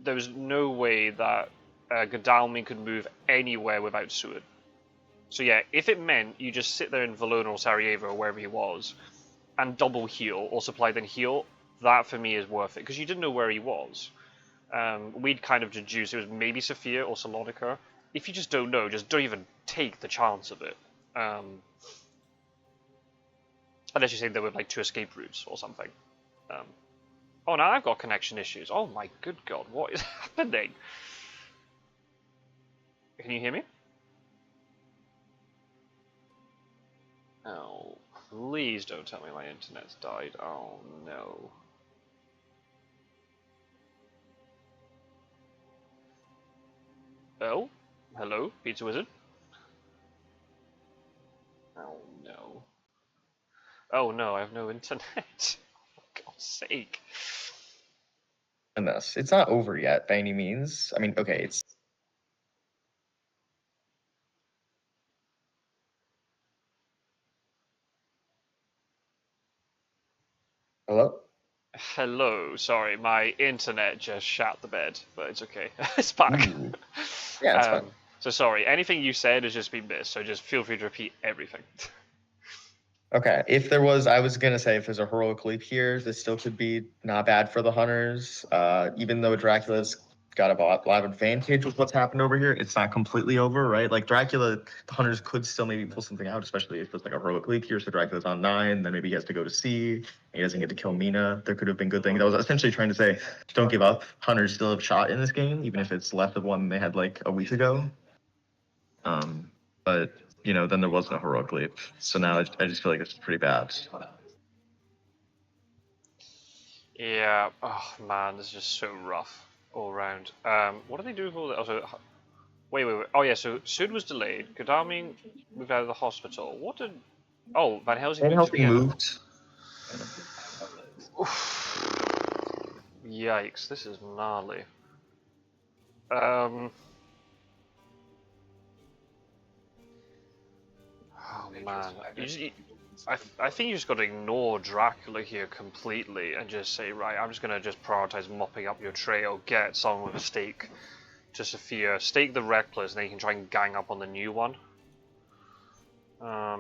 there's no way that Godalming could move anywhere without Seward. So yeah, if it meant you just sit there in Valona or Sarajevo or wherever he was, and double heal or supply then heal, that for me is worth it because you didn't know where he was. We'd kind of deduced it was maybe Sofia or Salonika. If you just don't know, just don't even take the chance of it. Unless you say there were like 2 escape routes or something. Oh, now I've got connection issues. Oh my good god, what is happening? Can you hear me? Oh, please don't tell me my internet's died. Oh no. Oh, hello, Pizzawizard. Oh no. Oh no, I have no internet. For God's sake. And this, it's not over yet by any means. I mean, okay, it's. Hello? Hello, sorry, my internet just shat the bed, but it's okay. It's back. Ooh. Yeah, it's fine. So sorry, anything you said has just been missed, so just feel free to repeat everything. Okay, if there was, I was gonna say if there's a heroic leap here, this still could be not bad for the hunters. Even though Dracula's got a lot of advantage with what's happened over here, it's not completely over, right? Like Dracula, the hunters could still maybe pull something out, especially if it's like a heroic leap here. So Dracula's on 9, then maybe he has to go to C. And he doesn't get to kill Mina. There could have been good things. I was essentially trying to say, don't give up. Hunters still have shot in this game, even if it's less of one they had like a week ago. But then there was no heroic leap. So now I just feel like it's pretty bad. Yeah, oh man, this is just so rough all around. What do they do with all that? Also, wait. Oh yeah, so Sud was delayed. Godalming moved out of the hospital. What did? Oh, Van Helsing Van moved Helsing again. moved. Yikes, this is gnarly. Oh man, I think you just got to ignore Dracula here completely and just say, right, I'm just gonna just prioritize mopping up your trail, get someone with a stake to Sophia, stake the Reckless, and then you can try and gang up on the new one. I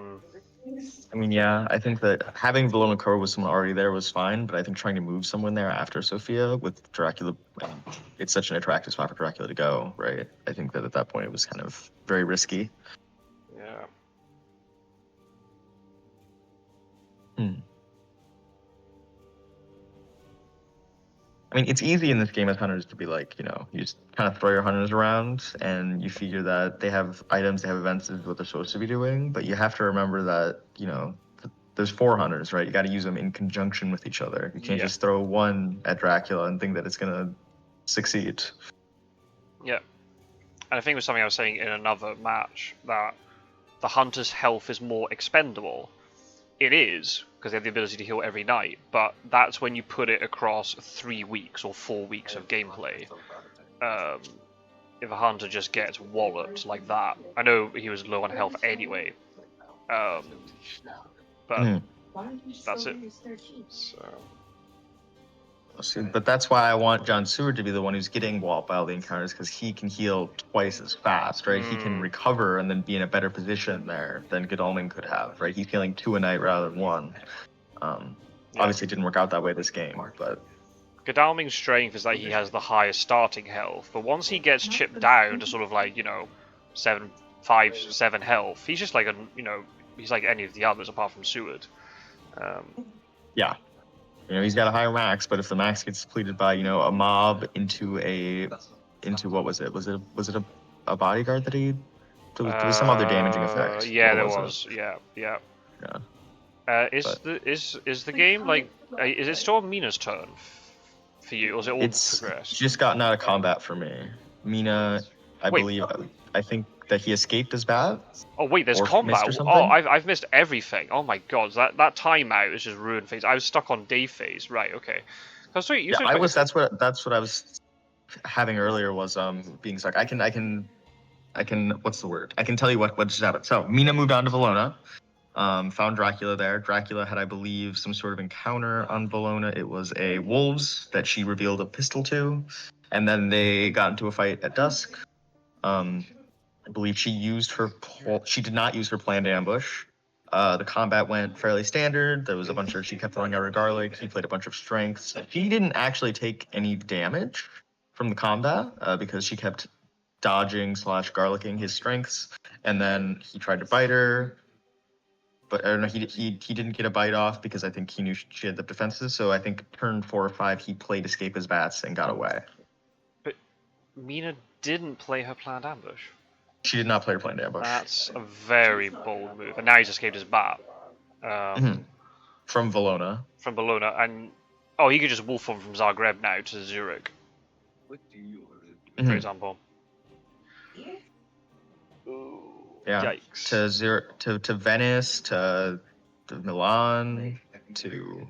mean, yeah, I think that having Valona Core with someone already there was fine, but I think trying to move someone there after Sophia with Dracula, it's such an attractive spot for Dracula to go, right? I think that at that point it was kind of very risky. Yeah. I mean, it's easy in this game as hunters to be like, you just kind of throw your hunters around and you figure that they have items, they have events, this is what they're supposed to be doing. But you have to remember that, there's 4 hunters, right? You got to use them in conjunction with each other. You can't just throw one at Dracula and think that it's going to succeed. Yeah. And I think it was something I was saying in another match, that the hunter's health is more expendable. It is, because they have the ability to heal every night, but that's when you put it across 3 weeks or 4 weeks of gameplay. If a hunter just gets walloped like that, I know he was low on health anyway, but that's it. But that's why I want John Seward to be the one who's getting walloped by all the encounters, because he can heal twice as fast, right? He can recover and then be in a better position there than Godalming could have, right? He's healing 2 a night rather than 1. Obviously, it didn't work out that way this game, but Godalming's strength is that he has the highest starting health, but once he gets chipped down to sort of like 5, 7 health, he's just like he's like any of the others apart from Seward. Yeah. He's got a higher max, but if the max gets depleted by, a mob into what was it? Was it a bodyguard that there was some other damaging effect? Yeah, there was. Yeah. But Is the game like is it still Mina's turn for you, or is it all it's progressed? just gotten out of combat for me. Mina, I Wait. believe, I think that he escaped his bat Oh wait, there's or combat. missed or Oh, something. I've missed everything. Oh my god, that timeout is just ruined phase. I was stuck on day phase. Right. Okay. So you Yeah, said I was. That's what I was having earlier was being stuck. I can what's the word? I can tell you what just happened. So Mina moved on to Valona. Found Dracula there. Dracula had, I believe, some sort of encounter on Valona. It was a wolves that she revealed a pistol to, and then they got into a fight at dusk. Um, I believe she did not use her planned ambush. The combat went fairly standard. There was a bunch of she kept throwing out her garlic. He played a bunch of strengths. He didn't actually take any damage from the combat because she kept dodging slash garlicking his strengths, and then he tried to bite her, but I don't know. He didn't get a bite off because I think he knew she had the defenses. So I think turn 4 or 5 he played escape his bats and got away. But Mina didn't play her planned ambush. She did not play her planned ambush. That's a very bold move, and now he's escaped his bat. From Valona. From Bologna, and oh, he could just wolf on from Zagreb now to Zurich, for example. Ooh, Yeah. yikes. To Zurich, to Venice, to Milan, to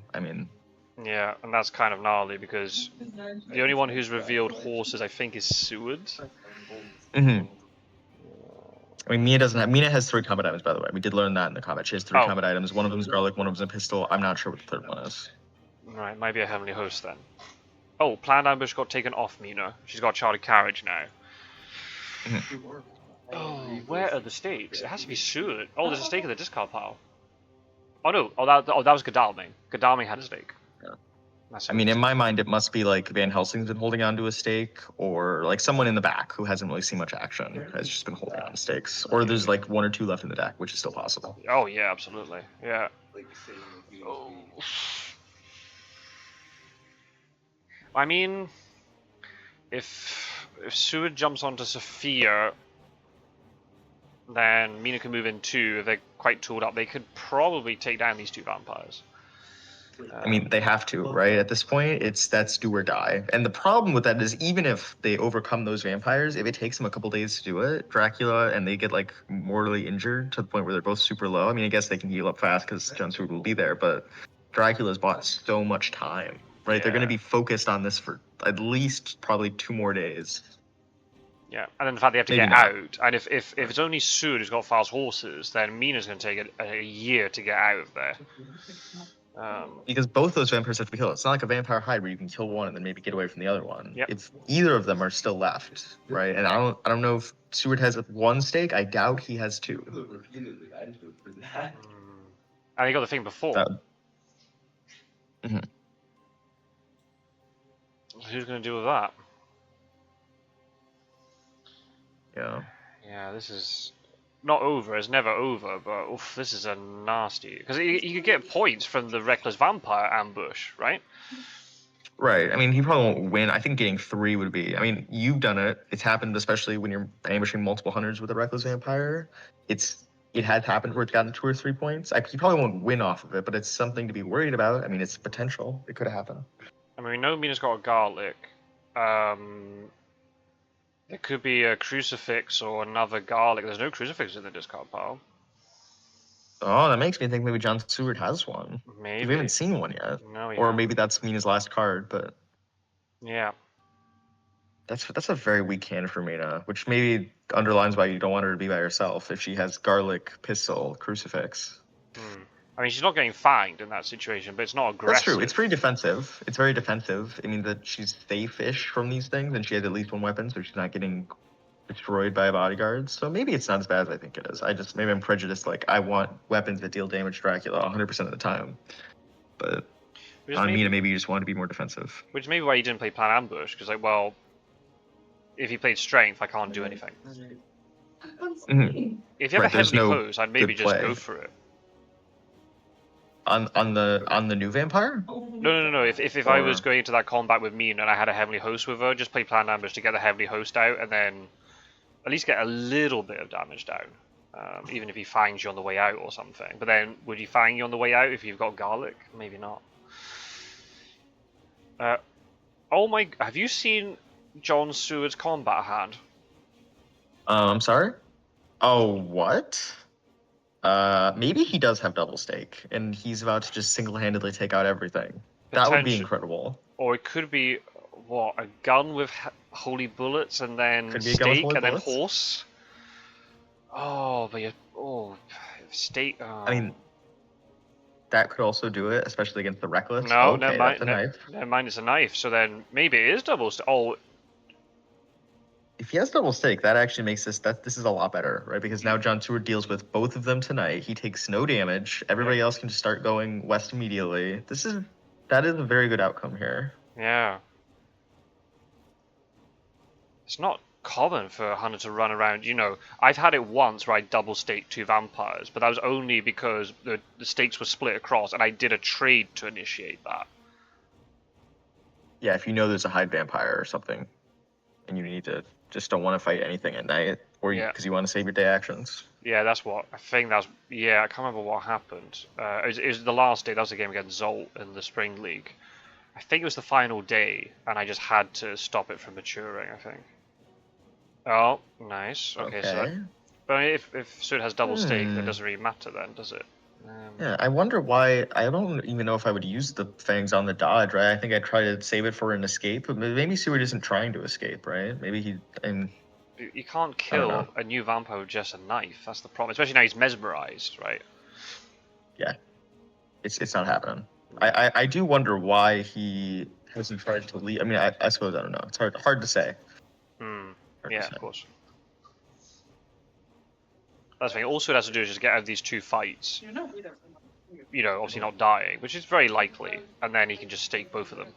Yeah, and that's kind of gnarly because the only one who's revealed horses, I think, is Seward. Mina has 3 combat items, by the way. We did learn that in the combat. She has 3 combat items. One of them is garlic, one of them is a pistol. I'm not sure what the third one is. Right, might be a heavenly host then. Oh, planned ambush got taken off Mina. She's got charted carriage now. Oh, where are the stakes? It has to be Seward. Oh, there's a stake in the discard pile. Oh no, that was Godalming. Godalming had a stake. Yeah. In my mind, it must be like Van Helsing's been holding on to a stake, or like someone in the back who hasn't really seen much action has just been holding on to stakes. Or there's like 1 or 2 left in the deck, which is still possible. Oh yeah, absolutely. Yeah. Oh. I mean, if Seward jumps onto Sophia, then Mina can move in too. If they're quite tooled up, they could probably take down these 2 vampires. They have to, right? At this point, that's do or die. And the problem with that is even if they overcome those vampires, if it takes them a couple days to do it, Dracula, and they get like mortally injured to the point where they're both super low. I guess they can heal up fast because Jon Stewart will be there, but Dracula's bought so much time, right? Yeah. They're going to be focused on this for at least probably 2 more days. Yeah, and then the fact they have to get out, and if it's only Seward who's got fast horses, then Mina's going to take a year to get out of there. Because both those vampires have to be killed. It's not like a vampire hide where you can kill one and then maybe get away from the other one. Yep. If either of them are still left, right? And I don't know if Seward has 1 stake. I doubt he has 2. And he got the thing before. Who's going to deal with that? Yeah. Yeah, this is not over. It's never over, but oof, this is a nasty. Because he could get points from the reckless vampire ambush, right? Right. He probably won't win. I think getting 3 would be. You've done it. It's happened, especially when you're ambushing multiple hunters with a reckless vampire. It had happened where it's gotten 2 or 3 points. He probably won't win off of it, but it's something to be worried about. It's potential. It could happen. We know Mina's got a garlic. It could be a crucifix or another garlic. There's no crucifix in the discard pile. Oh, that makes me think maybe Jon Stewart has one. Maybe. We haven't seen one yet. No, or maybe that's Mina's last card, but... Yeah. That's a very weak hand for Mina, which maybe underlines why you don't want her to be by herself if she has garlic, pistol, crucifix. She's not getting fanged in that situation, but it's not aggressive. That's true. It's pretty defensive. It's very defensive. That she's safe-ish from these things, and she has at least 1 weapon, so she's not getting destroyed by a bodyguard. So maybe it's not as bad as I think it is. Maybe I'm prejudiced. I want weapons that deal damage to Dracula 100% of the time. But on Mina, maybe you just want to be more defensive. Which may be why you didn't play Plan Ambush, because if you played Strength, I can't do anything. If you have a Heavenly Host, I'd maybe just go for it. On the new vampire? No. If I was going into that combat with Mina and I had a Heavenly Host with her, just play Planned Ambush to get the Heavenly Host out, and then at least get a little bit of damage down. even if he finds you on the way out or something. But then, would he find you on the way out if you've got garlic? Maybe not. Oh my! Have you seen John Seward's combat hand? I'm sorry. Oh, what? Maybe he does have double stake, and he's about to just single-handedly take out everything. That would be incredible. Or it could be what, a gun with holy bullets and then Could be a gun with stake holy and then bullets. horse. Oh, but stake. Oh. I mean, that could also do it, especially against the reckless. No, okay, never mind. that's a knife. Never mind, it's a knife. So then maybe it is double stake. Oh, If he has double stake, that actually makes this is a lot better, right? Because now John Stewart deals with both of them tonight. He takes no damage. Everybody else can just start going west immediately. That is a very good outcome here. yeah. It's not common for a hunter to run around. I've had it once where I double staked 2 vampires, but that was only because the stakes were split across, and I did a trade to initiate that. Yeah, if you know there's a hide vampire or something, and you just don't want to fight anything at night, or because you want to save your day actions. Yeah, that's what I think. I can't remember what happened. It was the last day. That was the game against Zolt in the Spring League. I think it was the final day, and I just had to stop it from maturing, I think. Oh, nice. Okay. So but if Sud has double stake, that doesn't really matter then, does it? Yeah, I wonder why. I don't even know if I would use the fangs on the dodge, right? I think I'd try to save it for an escape, but maybe Seward isn't trying to escape, right? Maybe you can't kill a new vampire with just a knife. That's the problem, especially now he's mesmerized, right? Yeah, it's not happening. I do wonder why he hasn't tried to leave. I mean, I suppose I don't know. It's hard to say. Yeah, of course. That's the thing. All Sud has to do is just get out of these 2 fights. Obviously not dying, which is very likely, and then he can just stake both of them.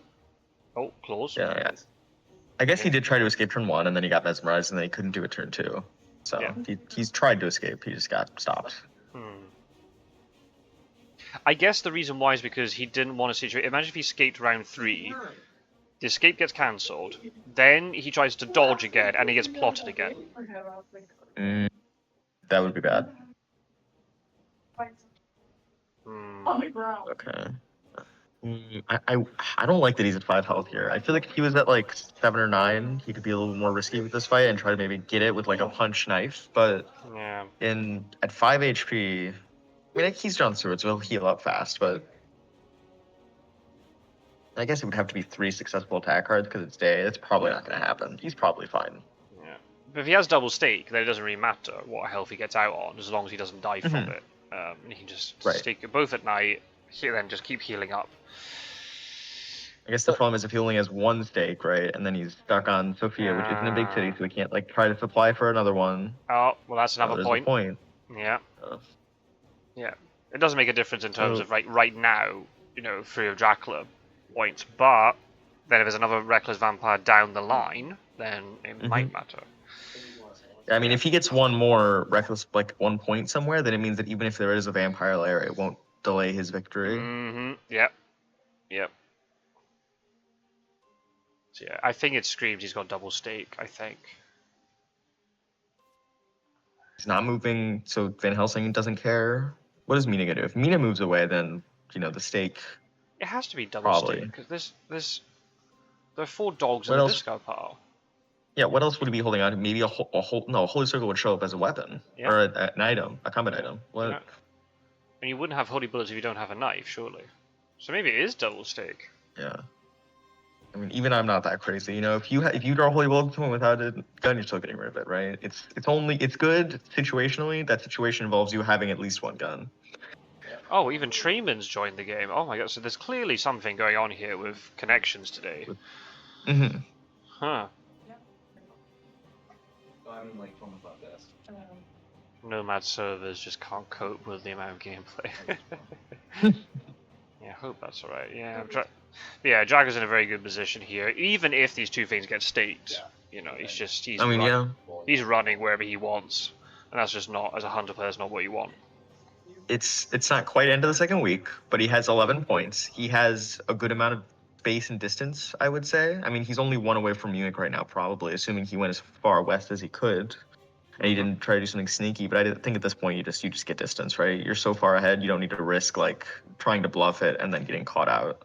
Oh, claws. Yeah. I guess he did try to escape turn 1, and then he got mesmerized, and then he couldn't do it turn 2. So he's tried to escape. He just got stopped. I guess the reason why is because he didn't want a situation. Imagine if he escaped round 3, the escape gets cancelled, then he tries to dodge again, and he gets plotted again. That would be bad. Okay. I don't like that he's at 5 health here. I feel like if he was at like 7 or 9, he could be a little more risky with this fight and try to maybe get it with like a punch knife. But at 5 HP, I mean, he's John Stewart, so he'll heal up fast. But I guess it would have to be 3 successful attack cards because it's day. That's probably not going to happen. He's probably fine. Yeah, but if he has double stake, then it doesn't really matter what health he gets out on, as long as he doesn't die from it. And he can just stake it both at night, then just keep healing up. I guess the problem is if he only has 1 stake, right, and then he's stuck on Sophia, which isn't a big city, so he can't like try to supply for another one. Oh, well, that's another point. Yeah. Yeah. It doesn't make a difference in terms of right now, Fury of Dracula points, but then if there's another reckless vampire down the line, then it might matter. I mean, if he gets 1 more reckless, like 1 point somewhere, then it means that even if there is a vampire lair, it won't delay his victory. Yep. So yeah, I think it screams he's got double stake, I think. He's not moving, so Van Helsing doesn't care. What is Mina gonna do? If Mina moves away, then the stake. It has to be double stake because there are 4 dogs in the discard pile. Yeah, what else would he be holding on to? Maybe a Holy Circle would show up as a weapon or an item, a combat item. What? Yeah. And you wouldn't have holy bullets if you don't have a knife, surely. So maybe it is double stake. Yeah. I mean, even I'm not that crazy. If you draw holy bullet to someone without a gun, you're still getting rid of it, right? It's good situationally. That situation involves you having at least 1 gun. Oh, even traemyn's joined the game. Oh my god! So there's clearly something going on here with connections today. Huh. Nomad servers just can't cope with the amount of gameplay. Yeah, I hope that's alright. Yeah, Jagger's in a very good position here. Even if these 2 things get staked, he's running wherever he wants, and that's just not, as a hunter player, that's not what you want. It's not quite end of the 2nd week, but he has 11 points. He has a good amount of base and distance, I would say. I mean, he's only 1 away from Munich right now, probably, assuming he went as far west as he could. and he didn't try to do something sneaky. But I think at this point you just get distance, right? You're so far ahead, you don't need to risk like trying to bluff it and then getting caught out.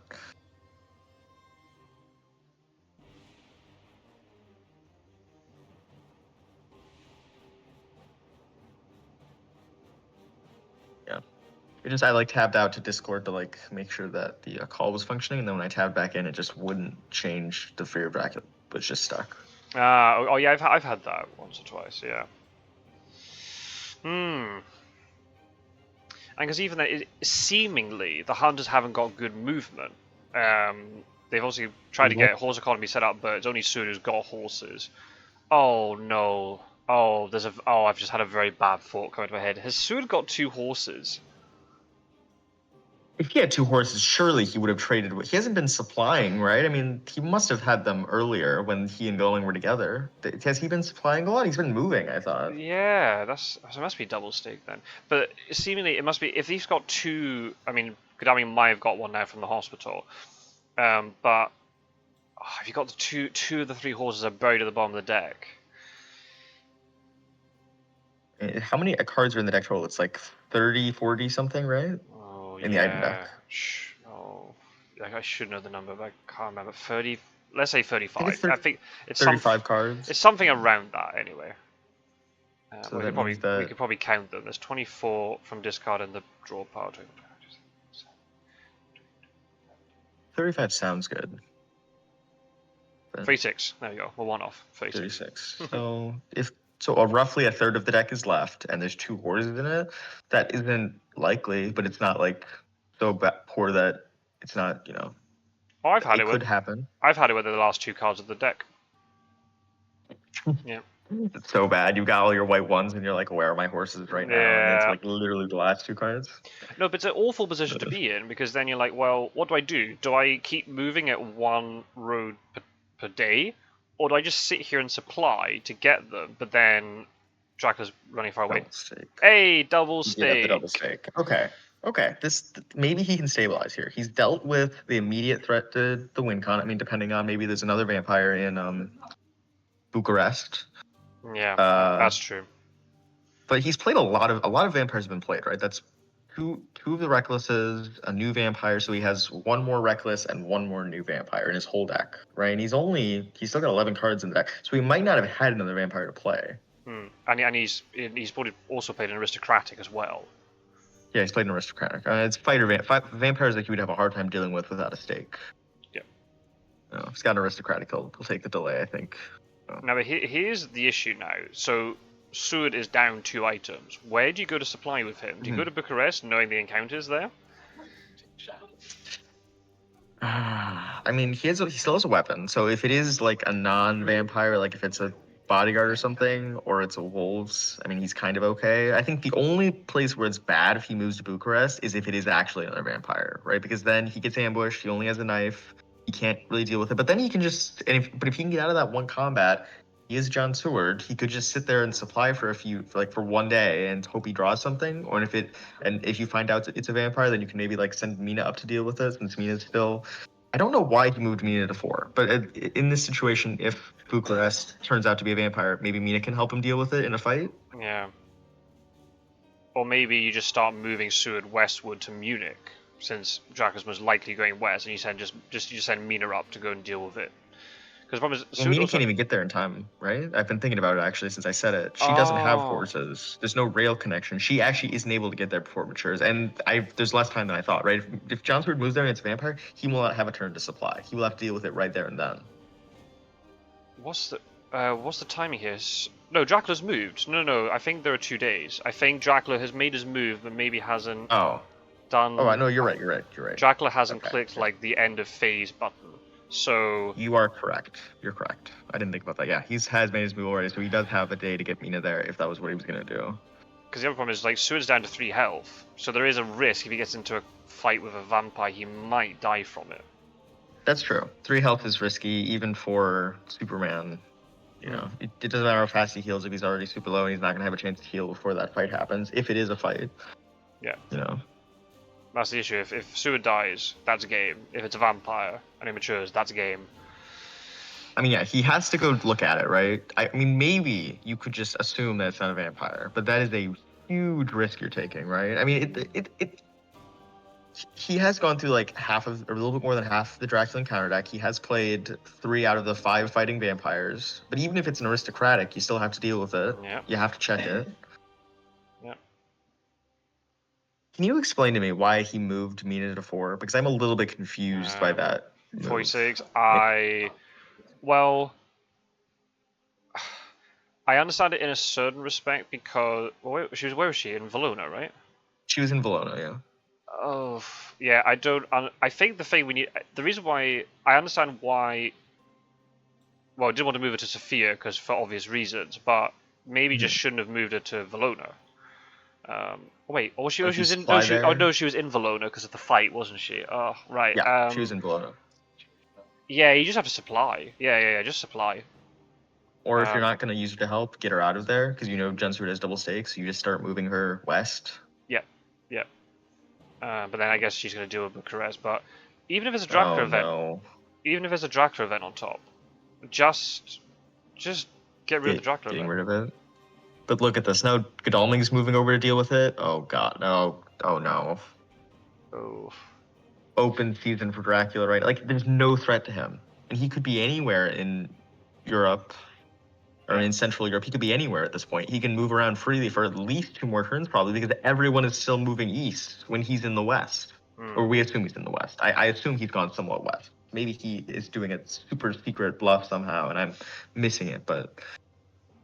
Yeah. I like tabbed out to Discord to like make sure that the call was functioning, and then when I tabbed back in, it just wouldn't change the Fury of Dracula, it was just stuck. Oh yeah, I've had that once or twice. Yeah. And because even then, seemingly the hunters haven't got good movement. They've obviously tried to get horse economy set up, but it's only Seward who's got horses. Oh no. Oh, I've just had a very bad thought come into my head. Has Seward got 2 horses? If he had 2 horses, surely he would have traded with. He hasn't been supplying, right? I mean, he must have had them earlier when he and Going were together. Has he been supplying a lot? He's been moving, I thought. Yeah, so it must be double stake then. But seemingly it must be if he's got 2. I mean, Gadami might have got one now from the hospital, but if you got the two of the 3 horses are buried at the bottom of the deck. How many cards are in the deck total? It's like 30, 40 something, right? Oh, in the item deck. Oh, I should know the number, but I can't remember. 30. Let's say 35. I think it's 35 cards. It's something around that anyway. So we could probably count them. There's 24 from discard and the draw pile. 35 sounds good. 36. There we go. We're 1 off. 36. So roughly a third of the deck is left, and there's 2 horses in it. That isn't likely, but it's not like so poor that it's not, Oh, I've had it could happen. I've had it with the last 2 cards of the deck. Yeah. It's so bad. You got all your white ones, and you're like, where are my horses right now? And it's like literally the last 2 cards. No, but it's an awful position to be in, because then you're like, well, what do I do? Do I keep moving at 1 road per day? Or do I just sit here and supply to get them, but then Dracula's running far away? Double stake. Hey, double stake. The double stake. Okay. Maybe he can stabilize here. He's dealt with the immediate threat to the win con. I mean, depending on maybe there's another vampire in Bucharest. Yeah, that's true. But he's played a lot of vampires have been played, right? That's two of the recklesses, a new vampire, so he has 1 more reckless and 1 more new vampire in his whole deck, right? And he's still got 11 cards in the deck, so he might not have had another vampire to play. And he's probably also played an aristocratic as well. Yeah, he's played an aristocratic. It's vampires that he would have a hard time dealing with without a stake. Yeah. If he's got an aristocratic, he'll take the delay, I think. Now, but here's the issue now. So Seward is down 2 items. Where do you go to supply with him? Do you go to Bucharest knowing the encounter's there? I mean, he still has a weapon. So if it is like a non-vampire, like if it's a bodyguard or something, or it's a wolves, I mean, he's kind of okay. I think the only place where it's bad if he moves to Bucharest is if it is actually another vampire, right? Because then he gets ambushed. He only has a knife. He can't really deal with it. But then he can just, if he can get out of that 1 combat, he is John Seward. He could just sit there and supply for 1 day and hope he draws something. Or if you find out it's a vampire, then you can maybe like send Mina up to deal with it, since Mina's still. I don't know why he moved Mina to 4, but in this situation, if Bucharest turns out to be a vampire, maybe Mina can help him deal with it in a fight. Yeah. Or maybe you just start moving Seward westward to Munich, since Dracula's most likely going west, and you send Mina up to go and deal with it. Because the problem is, Mina can't even get there in time, right? I've been thinking about it actually since I said it. She doesn't have horses. There's no rail connection. She actually isn't able to get there before it matures, and there's less time than I thought, right? If John Seward moves there and it's a vampire, he will not have a turn to supply. He will have to deal with it right there and then. What's the timing here? No, Dracula's moved. No. I think there are 2 days. I think Dracula has made his move, but maybe hasn't done. Oh, I know you're right. Dracula hasn't clicked like the end of phase button. So you are correct. You're correct. I didn't think about that. Yeah, he has made his move already, so he does have a day to get Mina there if that was what he was gonna do. Because the other problem is, like, Seward's down to 3 health, so there is a risk if he gets into a fight with a vampire, he might die from it. That's true. 3 health is risky, even for Superman. It doesn't matter how fast he heals if he's already super low, and he's not gonna have a chance to heal before that fight happens. If it is a fight. Yeah. That's the issue. If Seward dies, that's a game. If it's a vampire and it matures, that's a game. I mean, yeah, he has to go look at it, right? I mean, maybe you could just assume that it's not a vampire, but that is a huge risk you're taking, right? I mean, he has gone through like half of, or a little bit more than half of the Dracula encounter deck. He has played 3 out of the 5 fighting vampires. But even if it's an aristocratic, you still have to deal with it. Yeah. You have to check it. Yeah. Can you explain to me why he moved Mina to 4? Because I'm a little bit confused by that. 46. Move. Well, I understand it in a certain respect because where was she in Valona, right? She was in Valona, yeah. Oh, yeah. I don't. I think the thing we need. The reason why I understand why. Well, I didn't want to move her to Sofia because for obvious reasons, but maybe just shouldn't have moved her to Valona. Wait, or she was in. No, she was in Valona because of the fight, wasn't she? Oh, right. Yeah, she was in Valona. Yeah, you just have to supply. Yeah, just supply. Or if you're not going to use her to help, get her out of there, because you know Junsword has double stakes, you just start moving her west. Yeah. But then I guess she's going to deal with Bucharest. But even if it's a Dracula event, even if it's a Dracula event on top, just get rid of the Dracula event. Rid of it. But look at this. Now Godalming's moving over to deal with it. Oh god, no. Oh no. Oh. Open season for Dracula, right? Like there's no threat to him. And he could be anywhere in Europe or in Central Europe. He could be anywhere at this point. He can move around freely for at least 2 more turns probably because everyone is still moving east when he's in the west. Or we assume he's in the west. I assume he's gone somewhat west. Maybe he is doing a super secret bluff somehow and I'm missing it, but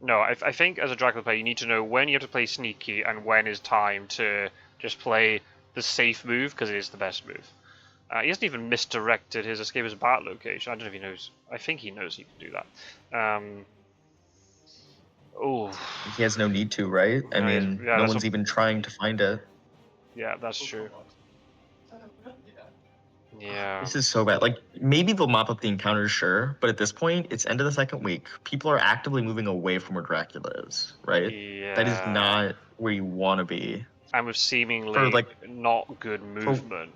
no, I think as a Dracula player, you need to know when you have to play sneaky and when is time to just play the safe move because it is the best move. He hasn't even misdirected his escapist bat location. I don't know if he knows. I think he knows he can do that. Oh. He has no need to, right? I mean, no one's even trying to find it. Yeah, that's true. Yeah. This is so bad. Like, maybe they'll mop up the encounters, sure, but at this point, it's end of the second week. People are actively moving away from where Dracula is, right? Yeah. That is not where you want to be. And with seemingly not good movement.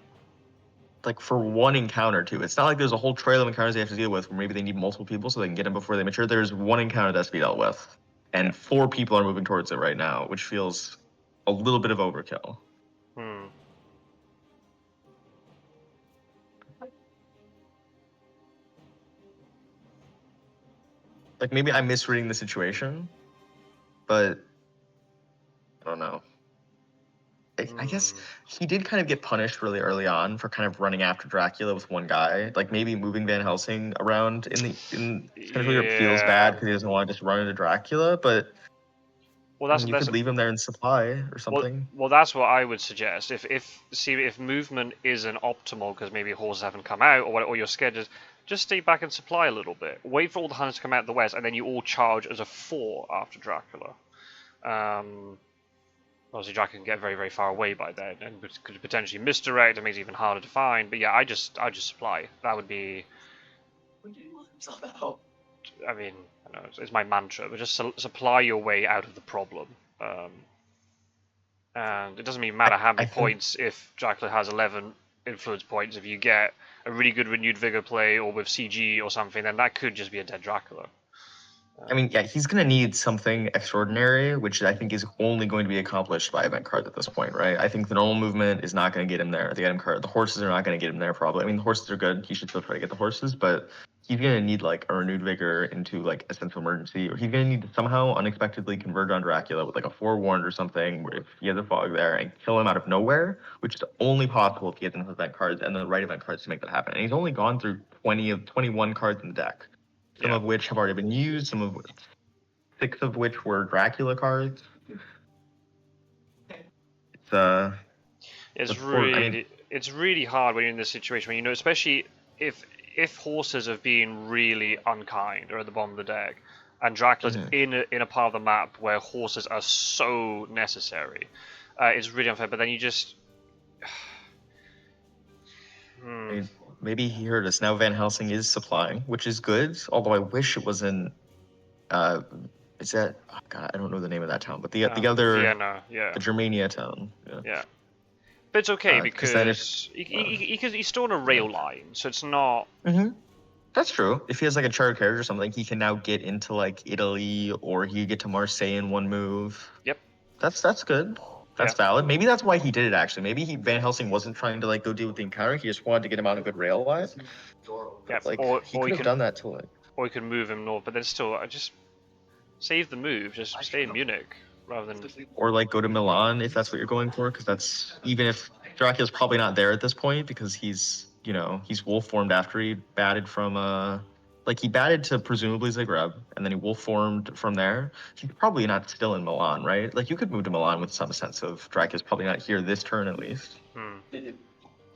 For one encounter, too. It's not like there's a whole trail of encounters they have to deal with where maybe they need multiple people so they can get them before they mature. There's one encounter that's to be dealt with. And 4 people are moving towards it right now, which feels a little bit of overkill. Like, maybe I'm misreading the situation, but I don't know. I guess he did kind of get punished really early on for kind of running after Dracula with one guy. Like, maybe moving Van Helsing around in Central Europe feels bad because he doesn't want to just run into Dracula, but you could leave him there in supply or something. Well, that's what I would suggest. If movement isn't optimal because maybe horses haven't come out or you're scared, just stay back and supply a little bit. Wait for all the hunters to come out the west, and then you all charge as a 4 after Dracula. Obviously, Dracula can get very, very far away by then, and could potentially misdirect. It makes it even harder to find. But yeah, I just supply. That would be. I mean, I know it's my mantra, but just supply your way out of the problem. And it doesn't even matter how many points if Dracula has 11 influence points. If you get a really good renewed vigor play or with CG or something, then that could just be a dead Dracula. I mean, yeah, he's going to need something extraordinary, which I think is only going to be accomplished by event cards at this point, right? I think the normal movement is not going to get him there. The item card, the horses are not going to get him there probably. I mean, the horses are good. He should still try to get the horses, but he's going to need like a renewed vigor into like a sense of emergency, or he's going to need to somehow unexpectedly converge on Dracula with like a forewarned or something, where if he has a fog there and kill him out of nowhere, which is only possible if he has enough event cards and the right event cards to make that happen. And he's only gone through 21 cards in the deck. Some of which have already been used, 6 of which were Dracula cards. It's really hard when you're in this situation, when especially if horses have been really unkind or at the bottom of the deck, and Dracula's in a part of the map where horses are so necessary. It's really unfair. But then you just. Maybe he heard us. Now Van Helsing is supplying, which is good. Although I wish it was in. Is that? Oh God, I don't know the name of that town, but the other. Vienna, the Germania town. Yeah. But it's okay because he's still on a rail line, so it's not. That's true. If he has like a charter carriage or something, he can now get into like Italy, or he could get to Marseille in one move. Yep. That's good. That's Yeah. valid. Maybe that's why he did it. Actually, maybe Van Helsing wasn't trying to like go deal with the encounter. He just wanted to get him on a good rail line. Yeah. Like Or he could have done that to like. or he could move him north, but then still, I just save the move. Just stay in Munich rather than. Or like go to Milan if that's what you're going for, because that's even if Dracula's probably not there at this point because he's he's wolf formed after he batted from like he batted to presumably Zagreb and then he wolf formed from there. He's probably not still in Milan, right? Like you could move to Milan with some sense of Dracula's probably not here this turn at least.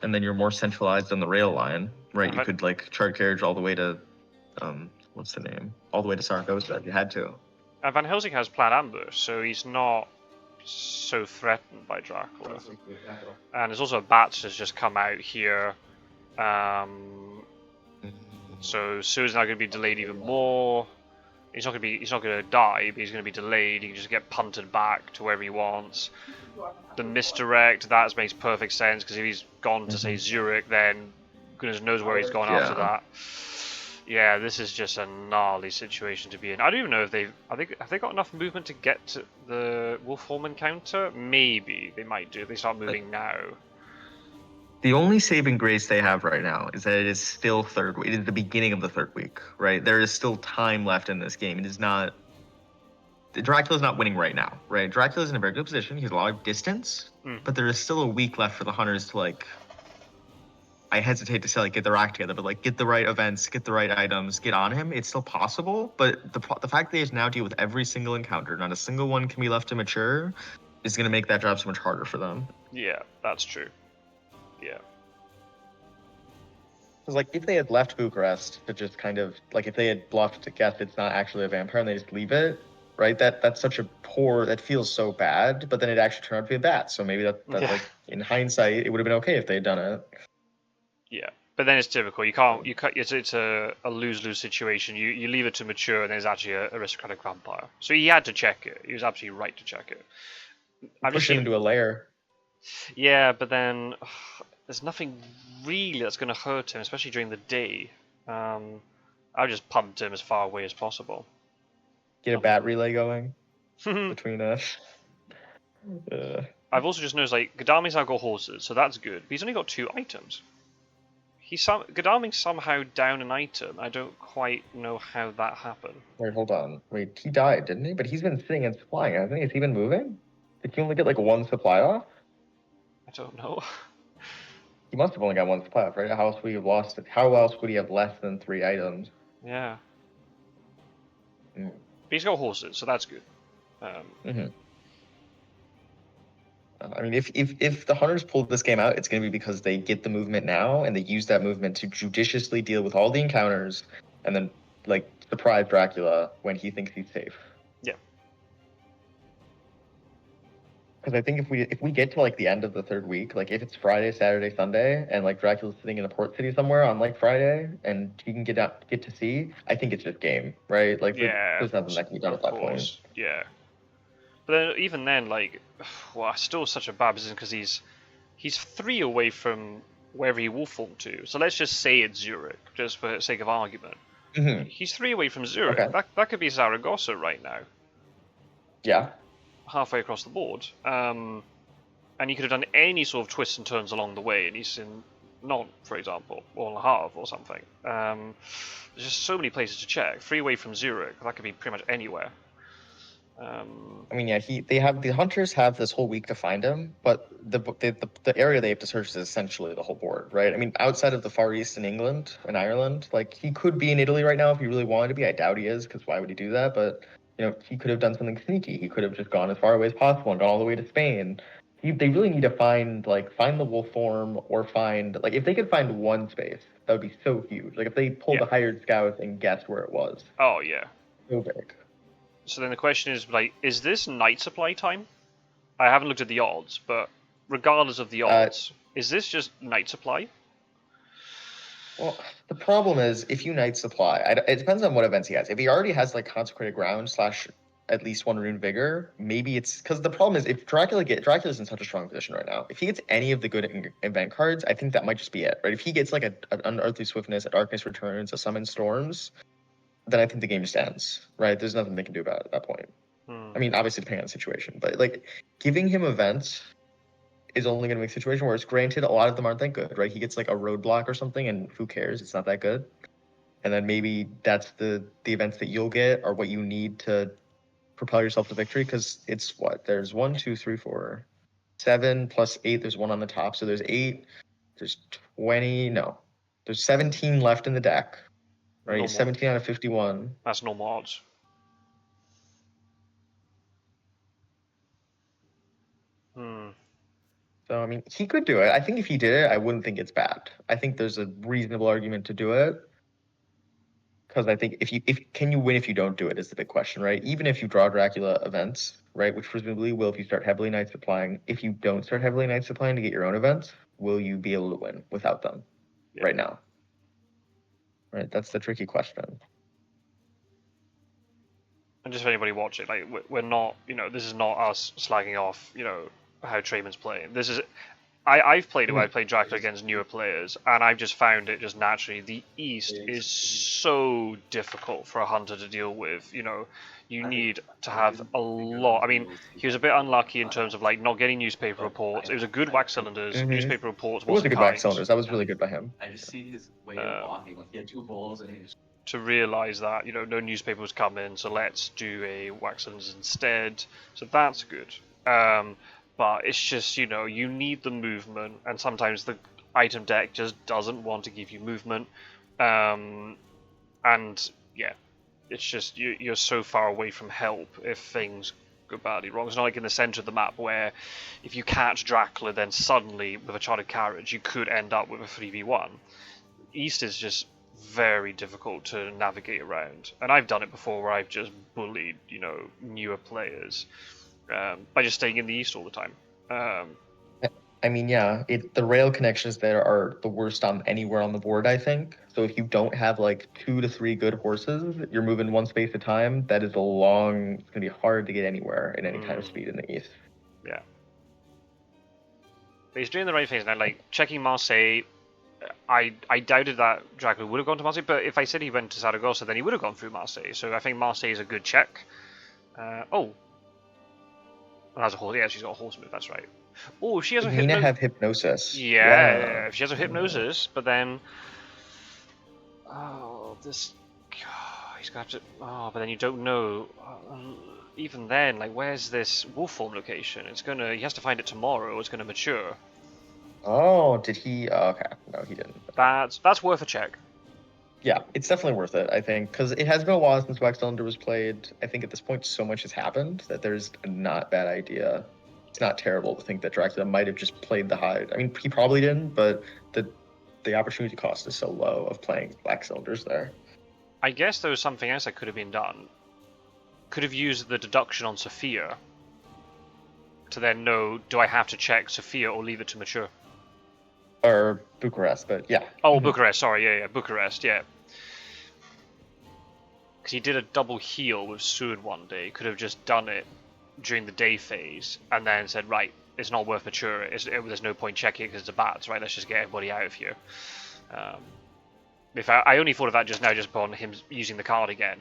And then you're more centralized on the rail line, right? You could like chart carriage all the way to what's the name? All the way to Saragossa if you had to. And Van Helsing has plan ambush, so he's not so threatened by Dracula. And there's also Bats has just come out here. So Sue's now going to be delayed even more. He's not going to die, but he's going to be delayed. He can just get punted back to wherever he wants. The misdirect, that makes perfect sense, because if he's gone to say Zurich, then goodness knows where he's gone after that. Yeah, this is just a gnarly situation to be in. I don't even know if have they got enough movement to get to the Wolfholm encounter? Maybe they might do. They start moving now. The only saving grace they have right now is that it is still third week. It is the beginning of the third week, right? There is still time left in this game. It is not. Dracula's not winning right now, right? Dracula's in a very good position. He has a lot of distance, but there is still a week left for the hunters to like. I hesitate to say like get their act together, but like get the right events, get the right items, get on him. It's still possible, but the fact that he has now deal with every single encounter, not a single one can be left to mature, is going to make that job so much harder for them. Yeah, that's true. Yeah. Because like if they had left Bucharest to just kind of like if they had bluffed to guess it's not actually a vampire and they just leave it, right? That's such a poor. That feels so bad, but then it actually turned out to be a bat. So maybe that like in hindsight it would have been okay if they had done it. Yeah, but then it's difficult. You can't. It's a lose-lose situation. You leave it to mature, and there's actually a aristocratic vampire. So he had to check it. He was absolutely right to check it. Push him into a lair. Yeah, but then there's nothing really that's going to hurt him, especially during the day. I'll just punt him as far away as possible. Get a bat relay going between us. I've also just noticed like Gadami's now got horses, so that's good. But he's only got 2 items. Gadami's somehow down an item. I don't quite know how that happened. Wait, hold on. Wait, he died, didn't he? But he's been sitting and supplying, hasn't he? Has he been moving? Did he only get like 1 supply off? I don't know. He must have only got 1 supply off, right? How else would he have lost it? How else would he have less than 3 items? Yeah. But he's got horses, so that's good. I mean, if the hunters pulled this game out, it's going to be because they get the movement now and they use that movement to judiciously deal with all the encounters and then like surprise Dracula when he thinks he's safe. Yeah. Because I think if we get to like the end of the third week, like if it's Friday, Saturday, Sunday, and like Dracula's sitting in a port city somewhere on like Friday and he can get to sea, I think it's just game, right? Like there's nothing that can be done at that point. Yeah. But then, even then, like, well, still such a bad position because he's 3 away from wherever he wolf formed to. So let's just say it's Zurich, just for the sake of argument. He's 3 away from Zurich. Okay. That could be Zaragoza right now. Yeah. Halfway across the board. And he could have done any sort of twists and turns along the way, and he's in Nantes, for example, or Le Havre or something. There's just so many places to check. 3 away from Zurich. That could be pretty much anywhere. I mean, yeah, the hunters have this whole week to find him, but the area they have to search is essentially the whole board, right? I mean, outside of the Far East in England and Ireland, like he could be in Italy right now if he really wanted to be. I doubt he is, because why would he do that? But he could have done something sneaky. He could have just gone as far away as possible and gone all the way to Spain. They really need to find the wolf form, or find like if they could find 1 space, that would be so huge. Like if they pulled a hired scout and guessed where it was. Oh yeah. So big. So then the question is, like, is this night supply time? I haven't looked at the odds, but regardless of the odds, is this just night supply? Well, the problem is, if you night supply, it depends on what events he has. If he already has, like, Consecrated Ground / at least one rune vigor. Maybe it's because the problem is if Dracula's in such a strong position right now. If he gets any of the good event cards, I think that might just be it, right? If he gets like an Unearthly Swiftness, a Darkness Returns, a Summon Storms, then I think the game just ends, right? There's nothing they can do about it at that point. I mean, obviously depending on the situation, but like giving him events is only going to make a situation worse. Granted, a lot of them aren't that good, right? He gets like a roadblock or something, and who cares? It's not that good. And then maybe that's the events that you'll get are what you need to propel yourself to victory. Because it's what there's 1, 2, 3, 4, 7 plus 8. There's one on the top, so there's 8. There's 20. No, there's 17 left in the deck. Right, Normal. 17 out of 51. That's normal odds. So I mean, he could do it. I think if he did it, I wouldn't think it's bad. I think there's a reasonable argument to do it. Because I think if can you win if you don't do it is the big question, right? Even if you draw Dracula events, right, which presumably will if you start heavily night supplying. If you don't start heavily night supplying to get your own events, will you be able to win without them right now? Right, that's the tricky question. And just for anybody watching, like we're not, this is not us slagging off, how traemyn's playing. This is, I've played it where I played Dracula against newer players, and I've just found it just naturally. The East is so difficult for a hunter to deal with. You need to have a lot. I mean, he was a bit unlucky in terms of like not getting newspaper reports. It was a good wax cylinders. Newspaper reports It was a wasn't good wax cylinders. That was really good by him. I just see his way of walking. Like he had 2 balls and he's to realise that no newspaper was coming, so let's do a wax cylinders instead. So that's good. But it's just you need the movement, and sometimes the item deck just doesn't want to give you movement. And yeah, it's just you're so far away from help if things go badly wrong. It's not like in the centre of the map where if you catch Dracula, then suddenly with a charted carriage you could end up with a 3v1. East is just very difficult to navigate around, and I've done it before where I've just bullied newer players by just staying in the East all the time. I mean, yeah, the rail connections there are the worst on anywhere on the board, I think. So if you don't have like 2 to 3 good horses, you're moving one space at a time. That is it's gonna be hard to get anywhere in any kind of speed in the East. Yeah, but he's doing the right things now. Like checking Marseille. I doubted that Dracula would have gone to Marseille, but if I said he went to Saragossa, then he would have gone through Marseille. So I think Marseille is a good check. Oh, has a horse. Yeah, she's got a horse move. That's right. Oh, she has a Nina have hypnosis. Yeah, if she has a hypnosis, but then he's got to. Oh, but then you don't know. Even then, like, where's this wolf form location? He has to find it tomorrow. Or it's gonna mature. Oh, did he? Okay, no, he didn't. That's worth a check. Yeah, it's definitely worth it, I think, because it has been a while since Wax Cylinder was played. I think at this point so much has happened that there's a not bad idea. It's not terrible to think that Dracula might have just played the hide. I mean, he probably didn't, but the opportunity cost is so low of playing Wax Cylinders there. I guess there was something else that could have been done. Could have used the deduction on Sophia to then know, do I have to check Sophia or leave it to mature? Or Bucharest, but yeah. Oh, Bucharest, sorry, yeah, Bucharest, yeah. Because he did a double heal with Suud one day. Could have just done it during the day phase, and then said, right, it's not worth maturing. There's no point checking it because it's a bats, right? Let's just get everybody out of here. I only thought of that just now, just upon him using the card again.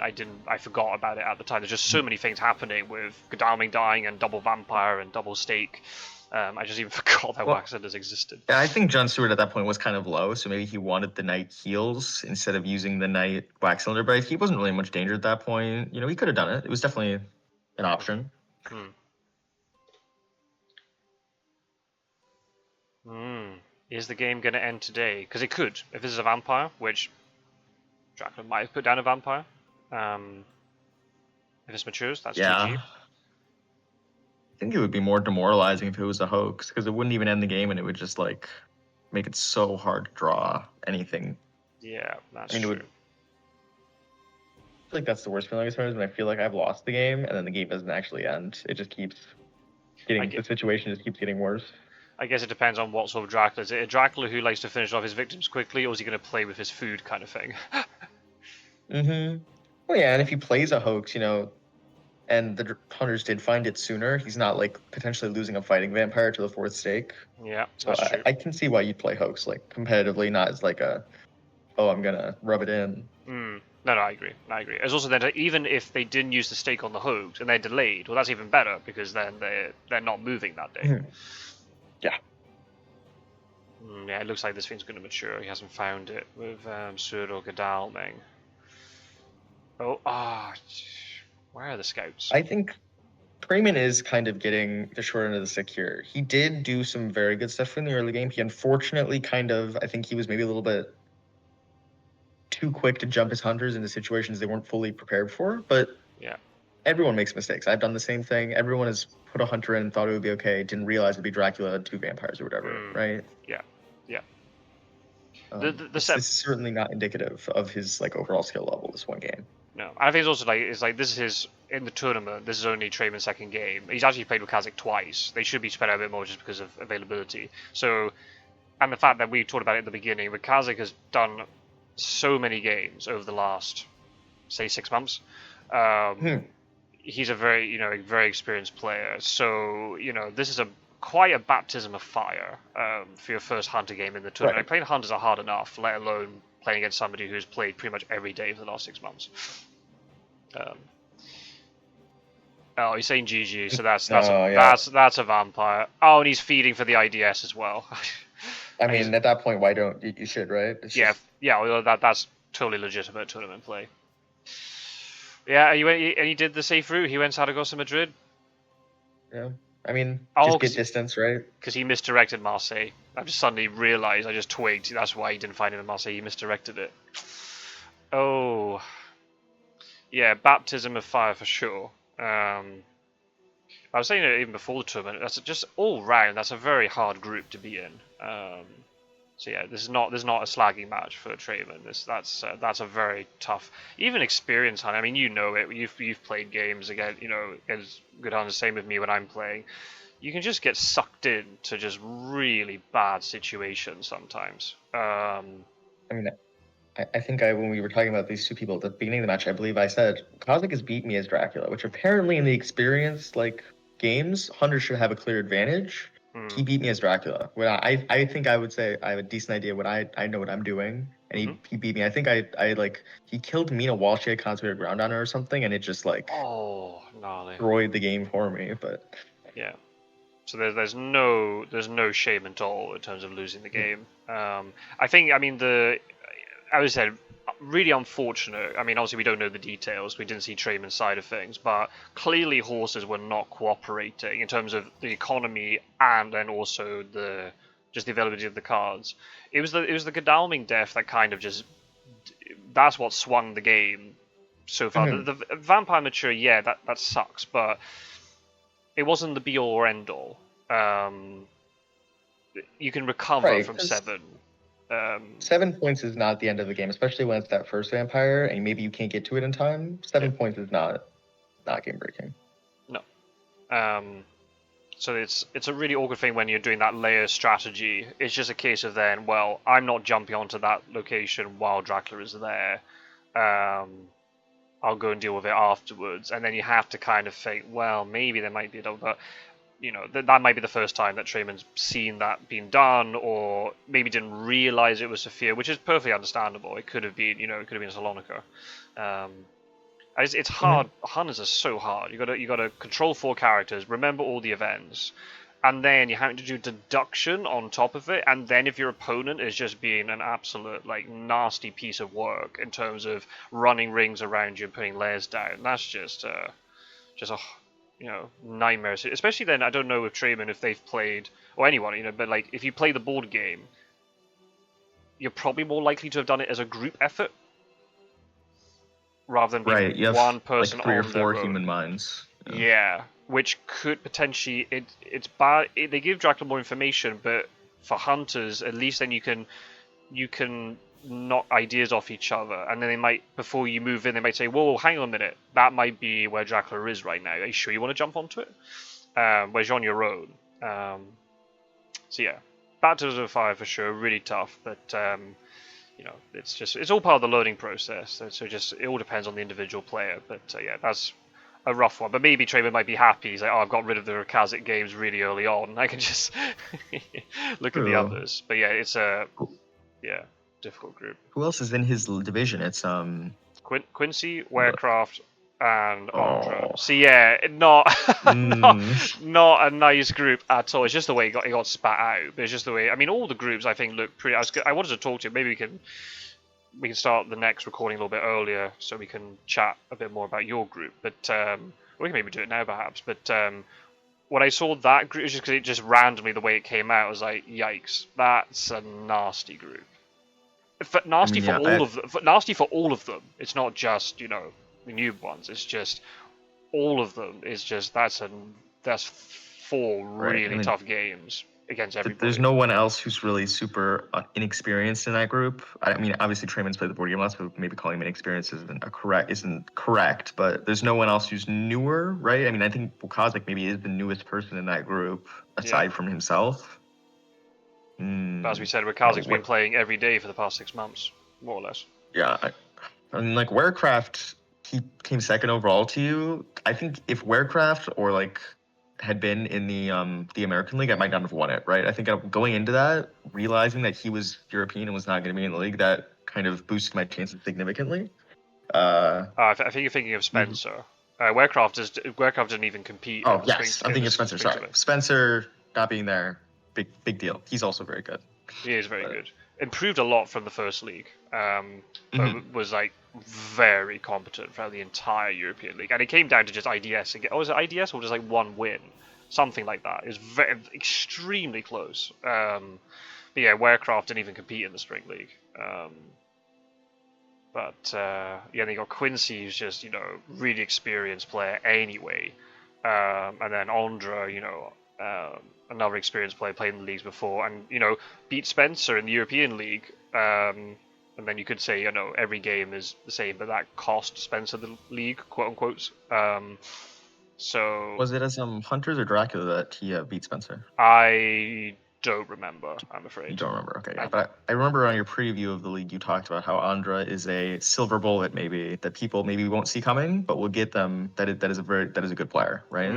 I forgot about it at the time. There's just so many things happening with Godalming dying and double vampire and double stake. I just even forgot that Wax Cylinders existed. Yeah, I think John Stewart at that point was kind of low, so maybe he wanted the night heals instead of using the night Wax Cylinder. But he wasn't really in much danger at that point. He could have done it. It was definitely an option. Is the game going to end today? Because it could. If this is a vampire, which Dracula might have put down a vampire. If this matures, that's GG. I think it would be more demoralizing if it was a hoax, because it wouldn't even end the game, and it would just like make it so hard to draw anything. Yeah, that's true. I feel like that's the worst feeling sometimes when I feel like I've lost the game, and then the game doesn't actually end. It just keeps the situation just keeps getting worse. I guess it depends on what sort of Dracula. Is it a Dracula who likes to finish off his victims quickly, or is he going to play with his food kind of thing? Well, yeah, and if he plays a hoax, and the hunters did find it sooner, he's not like potentially losing a fighting vampire to the 4th stake. Yeah, So that's true. I can see why you'd play Hoax like competitively, not as like a, oh, I'm gonna rub it in. No, I agree. I agree. It's also that even if they didn't use the stake on the hoax and they're delayed, well, that's even better because then they're not moving that day. Yeah. Yeah, it looks like this thing's going to mature. He hasn't found it with Sword or Godalming. Oh, where are the scouts? I think Traemyn is kind of getting the short end of the stick here. He did do some very good stuff in the early game. He unfortunately I think he was maybe a little bit too quick to jump his hunters into situations they weren't fully prepared for, but Yeah. everyone makes mistakes. I've done the same thing. Everyone has put a hunter in, thought it would be okay, didn't realize it'd be Dracula and 2 vampires or whatever, right? Yeah. This is certainly not indicative of his like overall skill level, this one game. No, I think it's also like this is his in the tournament. This is only Traemyn's second game. He's actually played with WcKaczek twice. They should be spread out a bit more just because of availability. So, and the fact that we talked about it at the beginning, WcKaczek has done so many games over the last, say, 6 months. He's a very experienced player. So this is quite a baptism of fire for your first hunter game in the tournament. Right. Playing hunters are hard enough, let alone playing against somebody who's played pretty much every day for the last 6 months. Oh, he's saying GG, so that's a vampire. Oh, and he's feeding for the IDS as well. I mean, at that point, why don't you should, right? Yeah, well, that's totally legitimate tournament play. Yeah, and he did the safe route. He went Zaragoza, Madrid. Yeah, I mean, just get distance, right? Because he misdirected Marseille. I've just suddenly realised, I just twigged, that's why he didn't find him in Marseille, he misdirected it. Oh. Yeah, baptism of fire for sure. I was saying it even before the tournament, that's just all round, that's a very hard group to be in. So yeah, there's not a slagging match for Traemyn. That's a very tough, even experienced hunter. I mean, you know it. You've played games again. As good on the same with me when I'm playing. You can just get sucked into just really bad situations sometimes. I mean, I think when we were talking about these two people at the beginning of the match, I believe I said WcKaczek has beat me as Dracula, which apparently in the experience games, hunters should have a clear advantage. He beat me as Dracula. When I think I would say I have a decent idea what I know what I'm doing, and he beat me. I think he killed Mina while she had concentrated ground on her or something, and it just destroyed the game for me. But yeah, so there's no shame at all in terms of losing the game. I think I would say really unfortunate. I mean, obviously we don't know the details. We didn't see Traemyn's side of things, but clearly horses were not cooperating in terms of the economy and then also the availability of the cards. It was the Godalming death that kind of that's what swung the game so far. The vampire mature, yeah, that sucks, but it wasn't the be all or end all. You can recover from 7. 7 points is not the end of the game, especially when it's that first vampire and maybe you can't get to it in time. 7 points is not game breaking. No. So it's a really awkward thing when you're doing that layer strategy. It's just a case of then, well, I'm not jumping onto that location while Dracula is there. I'll go and deal with it afterwards, and then you have to kind of think, well, maybe there might be a double, but that might be the first time that Traemyn's seen that being done, or maybe didn't realize it was Sophia, which is perfectly understandable. It could have been, it could have been Salonika. It's hard. Hunters are so hard. You gotta control 4 characters, remember all the events, and then you're having to do deduction on top of it. And then if your opponent is just being an absolute nasty piece of work in terms of running rings around you and putting layers down, that's just a nightmare. Especially then, I don't know with Traemyn if they've played, or anyone, but if you play the board game, you're probably more likely to have done it as a group effort rather than being one person 3 or on 4 their human own. minds. Yeah, which could potentially it's bad. They give Dracula more information, but for hunters, at least then you can knock ideas off each other, and then they might, before you move in, they might say, whoa, hang on a minute, that might be where Dracula is right now. Are you sure you want to jump onto it? Whereas you're on your own. So yeah, Baptism of Fire for sure, really tough, but it's all part of the learning process. So it all depends on the individual player. But yeah, that's a rough one. But maybe traemyn might be happy. He's like, oh, I've got rid of the WcKaczek games really early on. I can just look at the True. others. But yeah, it's a difficult group. Who else is in his division? It's Quincy, Warecraft, and Andra. Oh. So yeah, not Mm. not a nice group at all. It's just the way it got spat out. But it's just the way. I mean, all the groups I think look pretty. I wanted to talk to you. Maybe we can start the next recording a little bit earlier so we can chat a bit more about your group. But we can maybe do it now perhaps. But when I saw that group, just because it just randomly the way it came out, I was like, yikes, that's a nasty group. Nasty for all of them. Nasty for all of them. It's not just the new ones. It's just all of them. It's just that's 4 really tough games against everybody. There's no one else who's really super inexperienced in that group. I mean, obviously Traemyn's played the board game lots, but maybe calling him inexperienced isn't correct. But there's no one else who's newer, right? I mean, I think WcKaczek maybe is the newest person in that group aside from himself. But as we said, WcKaczek's been playing every day for the past 6 months, more or less. Yeah, I mean, like Warecraft, he came second overall to you. I think if Warecraft or like had been in the American League, I might not have won it, right? I think going into that, realizing that he was European and was not going to be in the league, that kind of boosted my chances significantly. I think you're thinking of Spencer. Warecraft didn't even compete. Oh yes, I'm thinking of Spencer. Sorry, Spencer not being there. Big deal. He's also very good. He is very good. Improved a lot from the first league. But was like very competent throughout the entire European League. And it came down to just IDS again. Oh, was it IDS or just like one win? Something like that. It was extremely close. But yeah, Warecraft didn't even compete in the Spring League. Then you got Quincy, who's just really experienced player anyway. And then Andra, another experienced player played in the leagues before, and beat Spencer in the European League. And then you could say every game is the same, but that cost Spencer the league, quote unquote. So was it as Hunters or Dracula that he beat Spencer? I don't remember. I'm afraid. You don't remember? Okay, yeah. But I remember on your preview of the league, you talked about how Andra is a silver bullet, maybe that people maybe won't see coming, but will get them. That is a good player, right?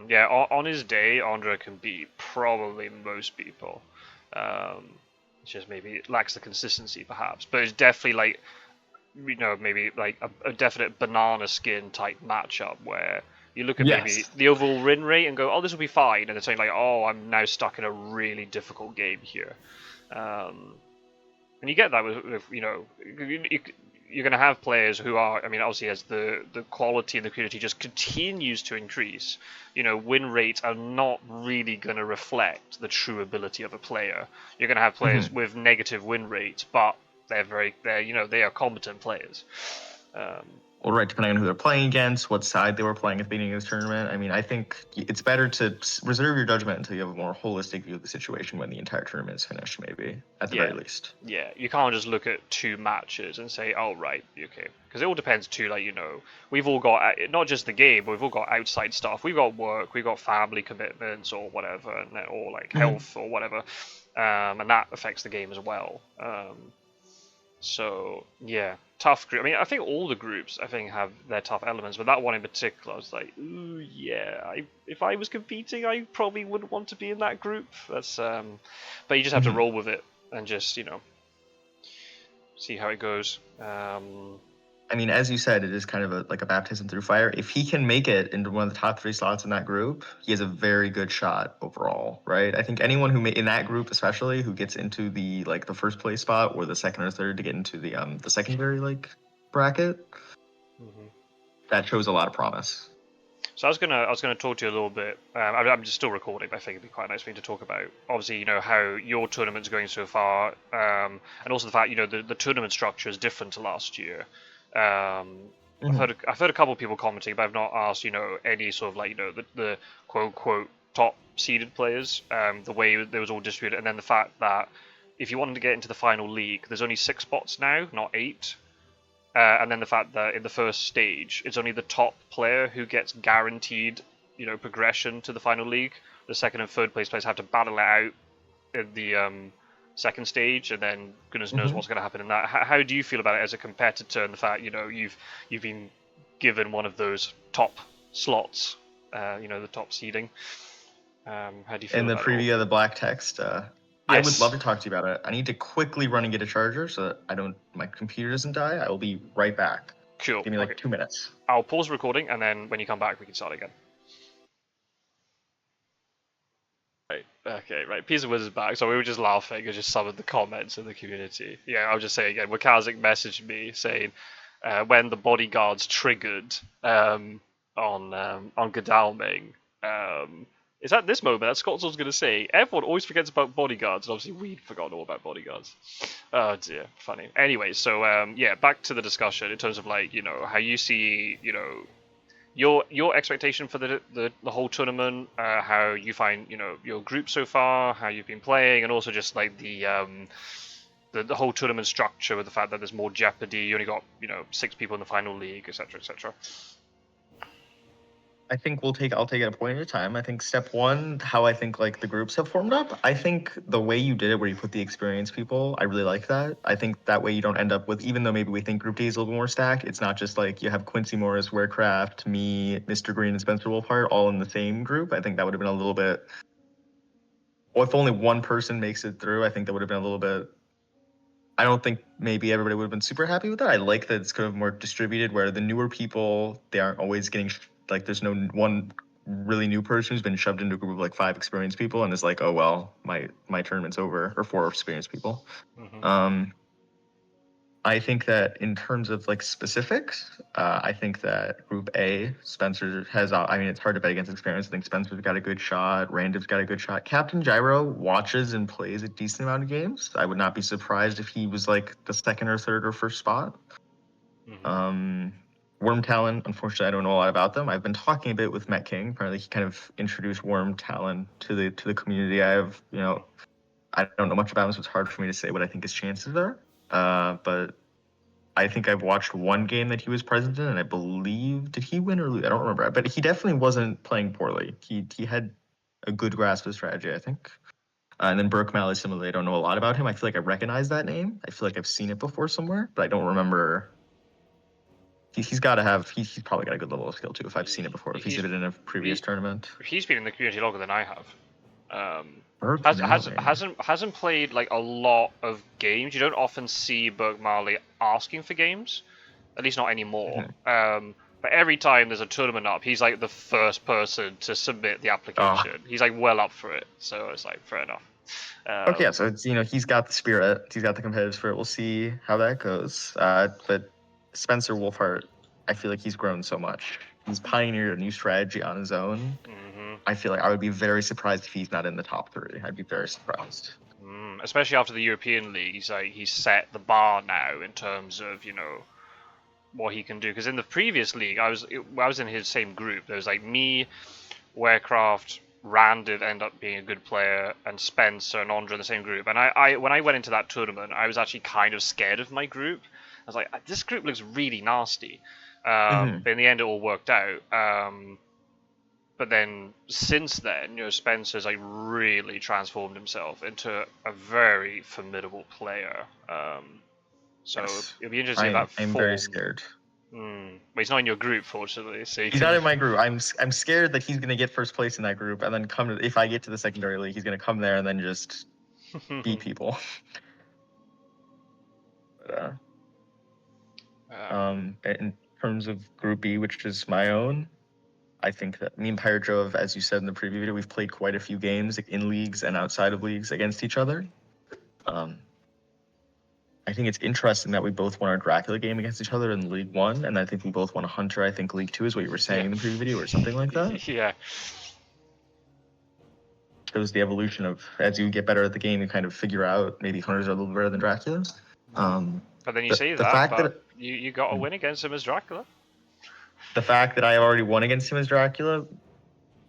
Yeah, on his day, Andra can beat probably most people. It's just maybe it lacks the consistency, perhaps. But it's definitely like, maybe like a definite banana skin type matchup where you look at maybe the overall win rate and go, oh, this will be fine, and then saying like, oh, I'm now stuck in a really difficult game here. And you get that with you're going to have players who are, I mean, obviously as the quality in the community just continues to increase, win rates are not really going to reflect the true ability of a player. You're going to have players with negative win rates, but they are competent players. Well, right, depending on who they're playing against, what side they were playing at the beginning of this tournament. I mean, I think it's better to reserve your judgment until you have a more holistic view of the situation when the entire tournament is finished, maybe, at the very least. Yeah, you can't just look at 2 matches and say, oh, right, okay. Because it all depends, too, like, we've all got, not just the game, but we've all got outside stuff. We've got work, we've got family commitments or whatever, or, like, health or whatever. And that affects the game as well. So, yeah, tough group. I mean, I think all the groups, have their tough elements, but that one in particular, I was like, ooh, yeah, if I was competing, I probably wouldn't want to be in that group. That's, but you just have to roll with it and just, see how it goes. I mean, as you said, it is kind of like a baptism through fire. If he can make it into one of the top 3 slots in that group, he has a very good shot overall, right? I think anyone who in that group, especially who gets into the first place spot or the second or third to get into the secondary bracket, that shows a lot of promise. So I was gonna talk to you a little bit. I'm just still recording, but I think it'd be quite nice for me to talk about. Obviously, how your tournament's going so far, and also the fact the tournament structure is different to last year. I've heard a couple of people commenting, but I've not asked any sort of the quote unquote top seeded players, the way they was all distributed, and then the fact that if you wanted to get into the final league, there's only 6 spots now, not 8. And then the fact that in the first stage, it's only the top player who gets guaranteed, progression to the final league. The second and third place players have to battle it out in the second stage, and then goodness knows what's going to happen in that. How do you feel about it as a competitor, and the fact you've been given one of those top slots. The top seeding. How do you feel In the about it all? preview of the black text, I would Yes. love to talk to you about it. I need to quickly run and get a charger so that my computer doesn't die. I will be right back. Cool. Give me like Okay. 2 minutes. I'll pause the recording, and then when you come back, we can start again. Right. Okay. Right. Pizzawizard is back. So we were just laughing at just some of the comments in the community. Yeah. I'll just say again. WcKaczek messaged me saying when the bodyguards triggered on Godalming. It's at this moment that Scot-sword's going to say, everyone always forgets about bodyguards, and obviously we'd forgotten all about bodyguards. Oh dear, funny. Anyway, so back to the discussion in terms of how you see, your expectation for the whole tournament, how you find, your group so far, how you've been playing, and also just like the whole tournament structure with the fact that there's more jeopardy. You only got 6 people in the final league, etc., etc. I think I'll take it a point at a time. I think step one, how I think like the groups have formed up. I think the way you did it, where you put the experienced people, I really like that. I think that way you don't end up with, even though maybe we think Group D is a little more stacked, it's not just like you have Quincy Morris, Warecraft, me, Mr. Green, and Spencer Wolfhard all in the same group. I think that would have been a little bit. Well, if only one person makes it through, I think that would have been a little bit. I don't think maybe everybody would have been super happy with that. I like that it's kind of more distributed, where the newer people, they aren't always getting like there's no one really new person who's been shoved into a group of like 5 experienced people and is like, oh well, my tournament's over, or 4 experienced people. Mm-hmm. I think that in terms of like specifics, I think that Group A, Spencer has. I mean, it's hard to bet against experience. I think Spencer's got a good shot. Randiv's got a good shot. Captain Gyro watches and plays a decent amount of games. I would not be surprised if he was like the second or third or first spot. Mm-hmm. Worm Talon, unfortunately, I don't know a lot about them. I've been talking a bit with Met King. Apparently, he kind of introduced Worm Talon to the community. I don't know much about him, so it's hard for me to say what I think his chances are. But I think I've watched one game that he was present in, and I believe, did he win or lose? I don't remember. But he definitely wasn't playing poorly. He had a good grasp of strategy, I think. And then Burke Malley, similarly, I don't know a lot about him. I feel like I recognize that name. I feel like I've seen it before somewhere, but I don't remember. He's probably got a good level of skill too. If I've seen it before, if he's been in a previous tournament. He's been in the community longer than I have. Burke Hasn't played like a lot of games. You don't often see Burke Marley asking for games, at least not anymore. Mm-hmm. But every time there's a tournament up, he's like the first person to submit the application. He's like well up for it, so it's like fair enough. Okay, yeah, so it's he's got the spirit, he's got the competitive spirit. We'll see how that goes. But Spencer Wolfhard, I feel like he's grown so much. He's pioneered a new strategy on his own. Mm-hmm. I feel like I would be very surprised if he's not in the top 3. I'd be very surprised. Especially after the European League, he's set the bar now in terms of what he can do. Because in the previous league, I was in his same group. There was like me, Warecraft, Randiv ended up being a good player, and Spencer and Andre in the same group. And I when I went into that tournament, I was actually kind of scared of my group. I was like, this group looks really nasty. But in the end, it all worked out. But then since then, Spencer's like really transformed himself into a very formidable player. So Yes. it'll be interesting if that I'm very scared. But he's not in your group, fortunately. So he's not in my group. I'm scared that he's gonna get first place in that group, and then if I get to the secondary league, he's gonna come there and then just beat people. But, in terms of Group B, which is my own, I think that me and Pirate Joe, as you said in the preview video, we've played quite a few games in leagues and outside of leagues against each other. I think it's interesting that we both won our Dracula game against each other in League 1, and I think we both won a Hunter. I think League 2 is what you were saying in the preview video, or something like that. Yeah. Shows the evolution of, as you get better at the game, you kind of figure out maybe Hunters are a little better than Draculas. But then you say that you got a win against him as Dracula. The fact that I already won against him as Dracula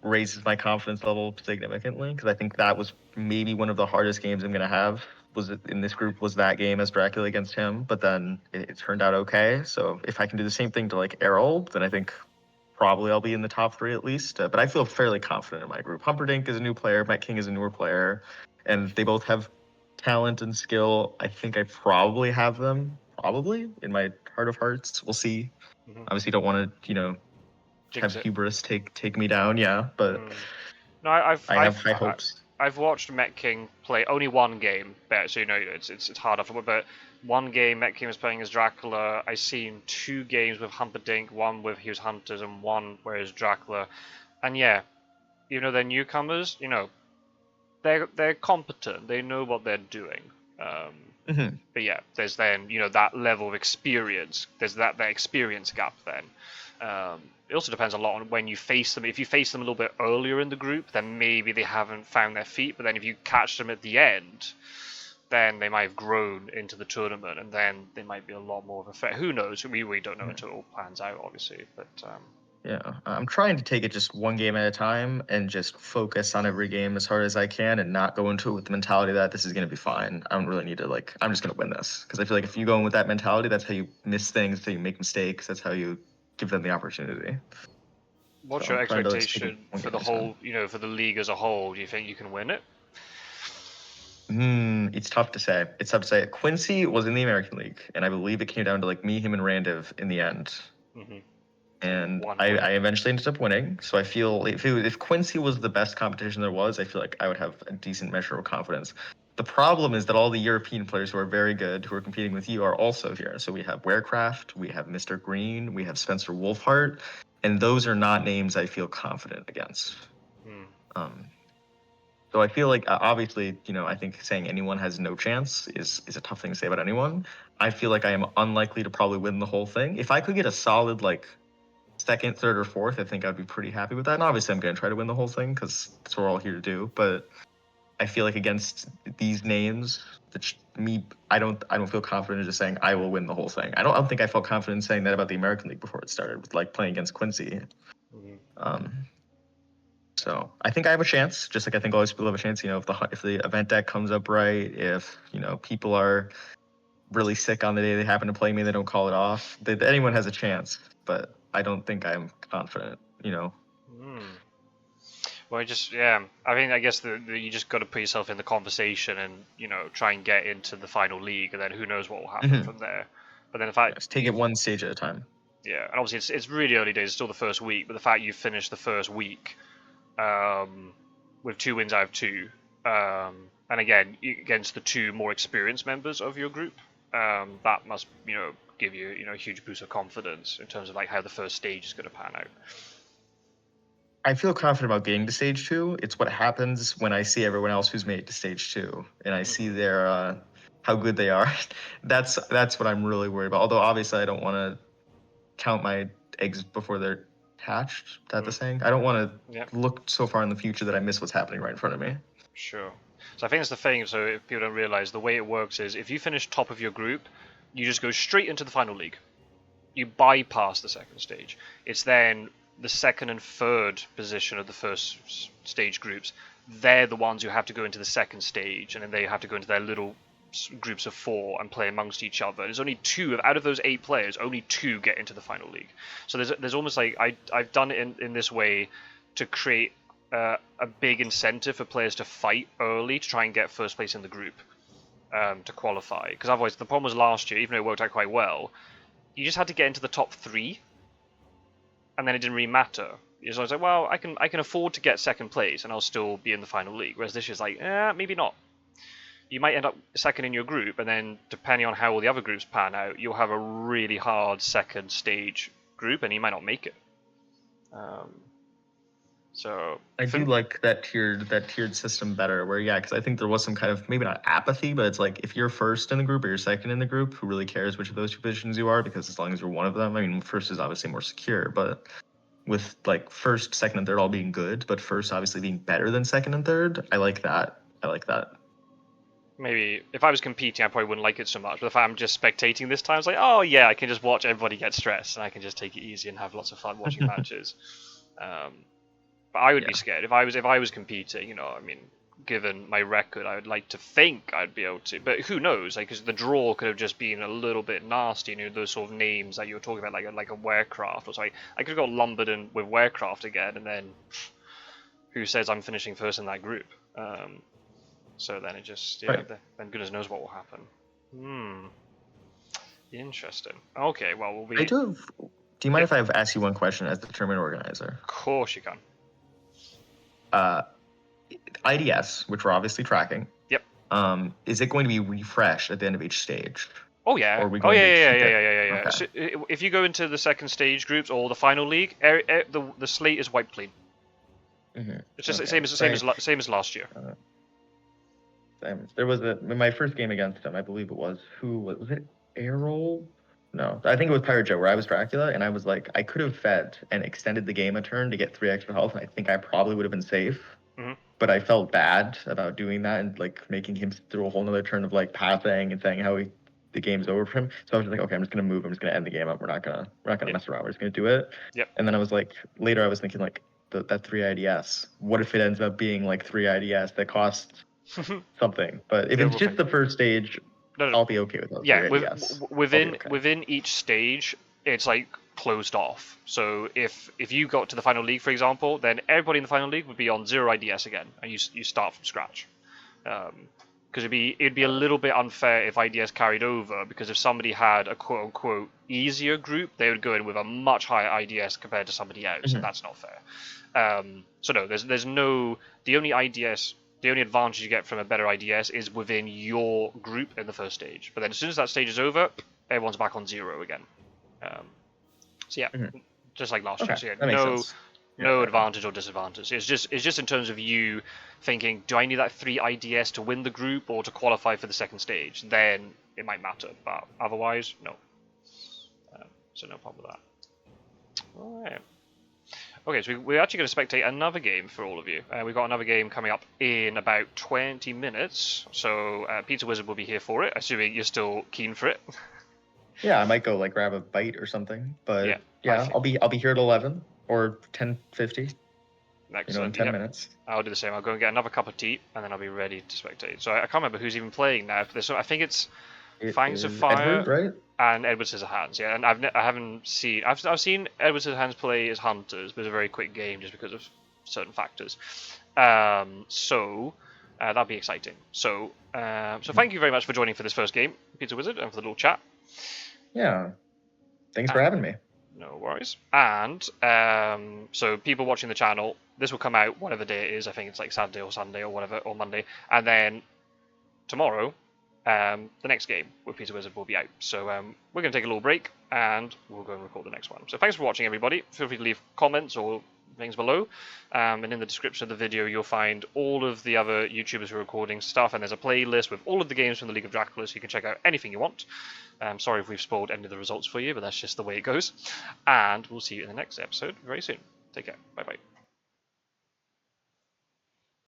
raises my confidence level significantly, because I think that was maybe one of the hardest games I'm going to have in this group, was that game as Dracula against him. But then it turned out okay. So if I can do the same thing to like Errol, then I think probably I'll be in the top 3 at least. But I feel fairly confident in my group. Humperdinck is a new player. Met King is a newer player. And they both have talent and skill. I think I probably have them, in my heart of hearts. We'll see. Obviously, don't want to, Jinx have it. hubris take me down. Yeah, but No, I have high hopes. I've watched Met King play only one game, so you know it's hard off. But one game Met King was playing as Dracula. I've seen 2 games with Humperdinck, one with he was Hunters, and one where he was Dracula. And yeah, even though they're newcomers, you know, they're competent. They know what they're doing. But yeah, there's then that level of experience. There's that experience gap then. It also depends a lot on when you face them. If you face them a little bit earlier in the group, then maybe they haven't found their feet. But then if you catch them at the end, then they might have grown into the tournament, and then they might be a lot more of a threat. Who knows? We don't know until it all plans out, obviously. But Yeah, I'm trying to take it just one game at a time and just focus on every game as hard as I can and not go into it with the mentality that this is going to be fine. I don't really need to, like, I'm just going to win this. Because I feel like if you go in with that mentality, that's how you miss things, that's how you make mistakes, that's how you give them the opportunity. what's So your I'm trying to just take it expectation one for game the at a time. whole, for the league as a whole? Do you think you can win it? It's tough to say. It's tough to say. Quincy was in the American League, and I believe it came down to like me, him, and Randiv in the end. And One I win. eventually ended up winning. So I feel if Quincy was the best competition there was, I feel like I would have a decent measure of confidence. The problem is that all the European players who are very good, who are competing with you, are also here. So we have Werecraft, we have Mr. Green, we have Spencer Wolfhart, and those are not names I feel confident against. So I feel like obviously, I think saying anyone has no chance is a tough thing to say about anyone. I feel like I am unlikely to probably win the whole thing. If I could get a solid like second, third, or fourth, I think I'd be pretty happy with that. And obviously, I'm going to try to win the whole thing because that's what we're all here to do. But I feel like against these names, I don't feel confident in just saying I will win the whole thing. I don't think I felt confident in saying that about the American League before it started, with like playing against Quincy. So I think I have a chance, just like I think all these people have a chance. If the event deck comes up right, if people are really sick on the day they happen to play me, they don't call it off. Anyone has a chance, but I don't think I'm confident. Well, I guess you just got to put yourself in the conversation and try and get into the final league, and then who knows what will happen from there. But then take it one stage at a time. Yeah, and obviously it's really early days, it's still the first week, but the fact you finished the first week with 2 wins out of 2, and again against the 2 more experienced members of your group, that must give you a huge boost of confidence in terms of like how the first stage is going to pan out. I feel confident about getting to stage 2. It's what happens when I see everyone else who's made it to stage 2, and I see their how good they are. That's what I'm really worried about. Although obviously I don't want to count my eggs before they're hatched. Is that the saying? I don't want to look so far in the future that I miss what's happening right in front of me. Sure. So I think that's the thing. So if people don't realize, the way it works is if you finish top of your group, you just go straight into the final league. You bypass the second stage. It's then the second and third position of the first stage groups. They're the ones who have to go into the second stage, and then they have to go into their little groups of 4 and play amongst each other. There's only 2 out of those 8 players. Only 2 get into the final league. So there's almost like I've done it in this way to create a big incentive for players to fight early to try and get first place in the group to qualify. Because otherwise, the problem was last year, even though it worked out quite well, you just had to get into the top 3, and then it didn't really matter. So I was like, well, I can afford to get second place, and I'll still be in the final league. Whereas this year's like, maybe not. You might end up second in your group, and then depending on how all the other groups pan out, you'll have a really hard second stage group, and you might not make it. So I do like that tiered system better. Where because I think there was some kind of maybe not apathy, but it's like if you're first in the group or you're second in the group, who really cares which of those 2 positions you are? Because as long as you're one of them, I mean, first is obviously more secure, but with like first, second, and third all being good, but first obviously being better than second and third, I like that. Maybe if I was competing, I probably wouldn't like it so much. But if I'm just spectating this time, it's like, oh yeah, I can just watch everybody get stressed, and I can just take it easy and have lots of fun watching matches. But I would be scared if I was competing. I mean, given my record, I would like to think I'd be able to, but who knows? Like, because the draw could have just been a little bit nasty. Those sort of names that you were talking about, like a Werecraft or something. I could have got lumbered in with Werecraft again, and then who says I'm finishing first in that group? So then it just then goodness knows what will happen. Interesting. Okay, well we'll be. Do you mind if I ask you one question as the tournament organizer? Of course you can. IDS, which we're obviously tracking. Yep. Is it going to be refreshed at the end of each stage? Oh yeah. Or are we Oh going yeah, to yeah, keep yeah, it? yeah, yeah, yeah. Okay. So, if you go into the second stage groups or the final league, the slate is wiped clean. Mm-hmm. It's just Okay. same as last year. There was in my first game against him, I believe it was was it Errol? No, I think it was Pirate Joe where I was Dracula, and I was like, I could have fed and extended the game a turn to get 3 extra health, and I think I probably would have been safe. Mhm. But I felt bad about doing that and like making him through a whole nother turn of like passing and saying how the game's over for him. So I was just like, okay, I'm just gonna move. I'm just gonna end the game up. We're not gonna mess around. We're just gonna do it. Yep. And then I was like, later I was thinking like that 3 IDS. What if it ends up being like 3 IDS that costs something? But if No, it's we'll just think. the first stage, No. I'll be okay with those Yeah, 3 IDS. within okay. within each stage, it's like closed off. So if you got to the final league, for example, then everybody in the final league would be on 0 IDS again, and you start from scratch. Because it'd be a little bit unfair if IDS carried over, because if somebody had a quote unquote easier group, they would go in with a much higher IDS compared to somebody else, and that's not fair. So no, there's no the only advantage you get from a better IDS is within your group in the first stage. But then as soon as that stage is over, everyone's back on 0 again. So yeah, just like last year. So yeah, that makes sense. No advantage or disadvantage. It's just in terms of you thinking, do I need that 3 IDS to win the group or to qualify for the second stage? Then it might matter, but otherwise, no. So no problem with that. All right. Okay, so we're actually going to spectate another game for all of you. We've got another game coming up in about 20 minutes, so Pizzawizard will be here for it, assuming you're still keen for it. Yeah, I might go like grab a bite or something, but yeah, I'll be here at 11 or 10:50. Excellent. 10 minutes. I'll do the same. I'll go and get another cup of tea, and then I'll be ready to spectate. So I can't remember who's even playing now. I think it's Fangs of Fire Edward, right? and Edward Scissorhands. Yeah, and I haven't seen. I've seen Edward Scissorhands play as hunters, but it's a very quick game just because of certain factors. So that'll be exciting. So thank you very much for joining for this first game, Pizzawizard, and for the little chat. Yeah. Thanks for having me. No worries. And so people watching the channel, this will come out whatever day it is. I think it's like Saturday or Sunday or whatever, or Monday. And then tomorrow, the next game with Pizzawizard will be out. So we're going to take a little break and we'll go and record the next one. So thanks for watching, everybody. Feel free to leave comments or things below. And in the description of the video, you'll find all of the other YouTubers who are recording stuff. And there's a playlist with all of the games from the League of Dracula, so you can check out anything you want. Sorry if we've spoiled any of the results for you, but that's just the way it goes. And we'll see you in the next episode very soon. Take care. Bye-bye.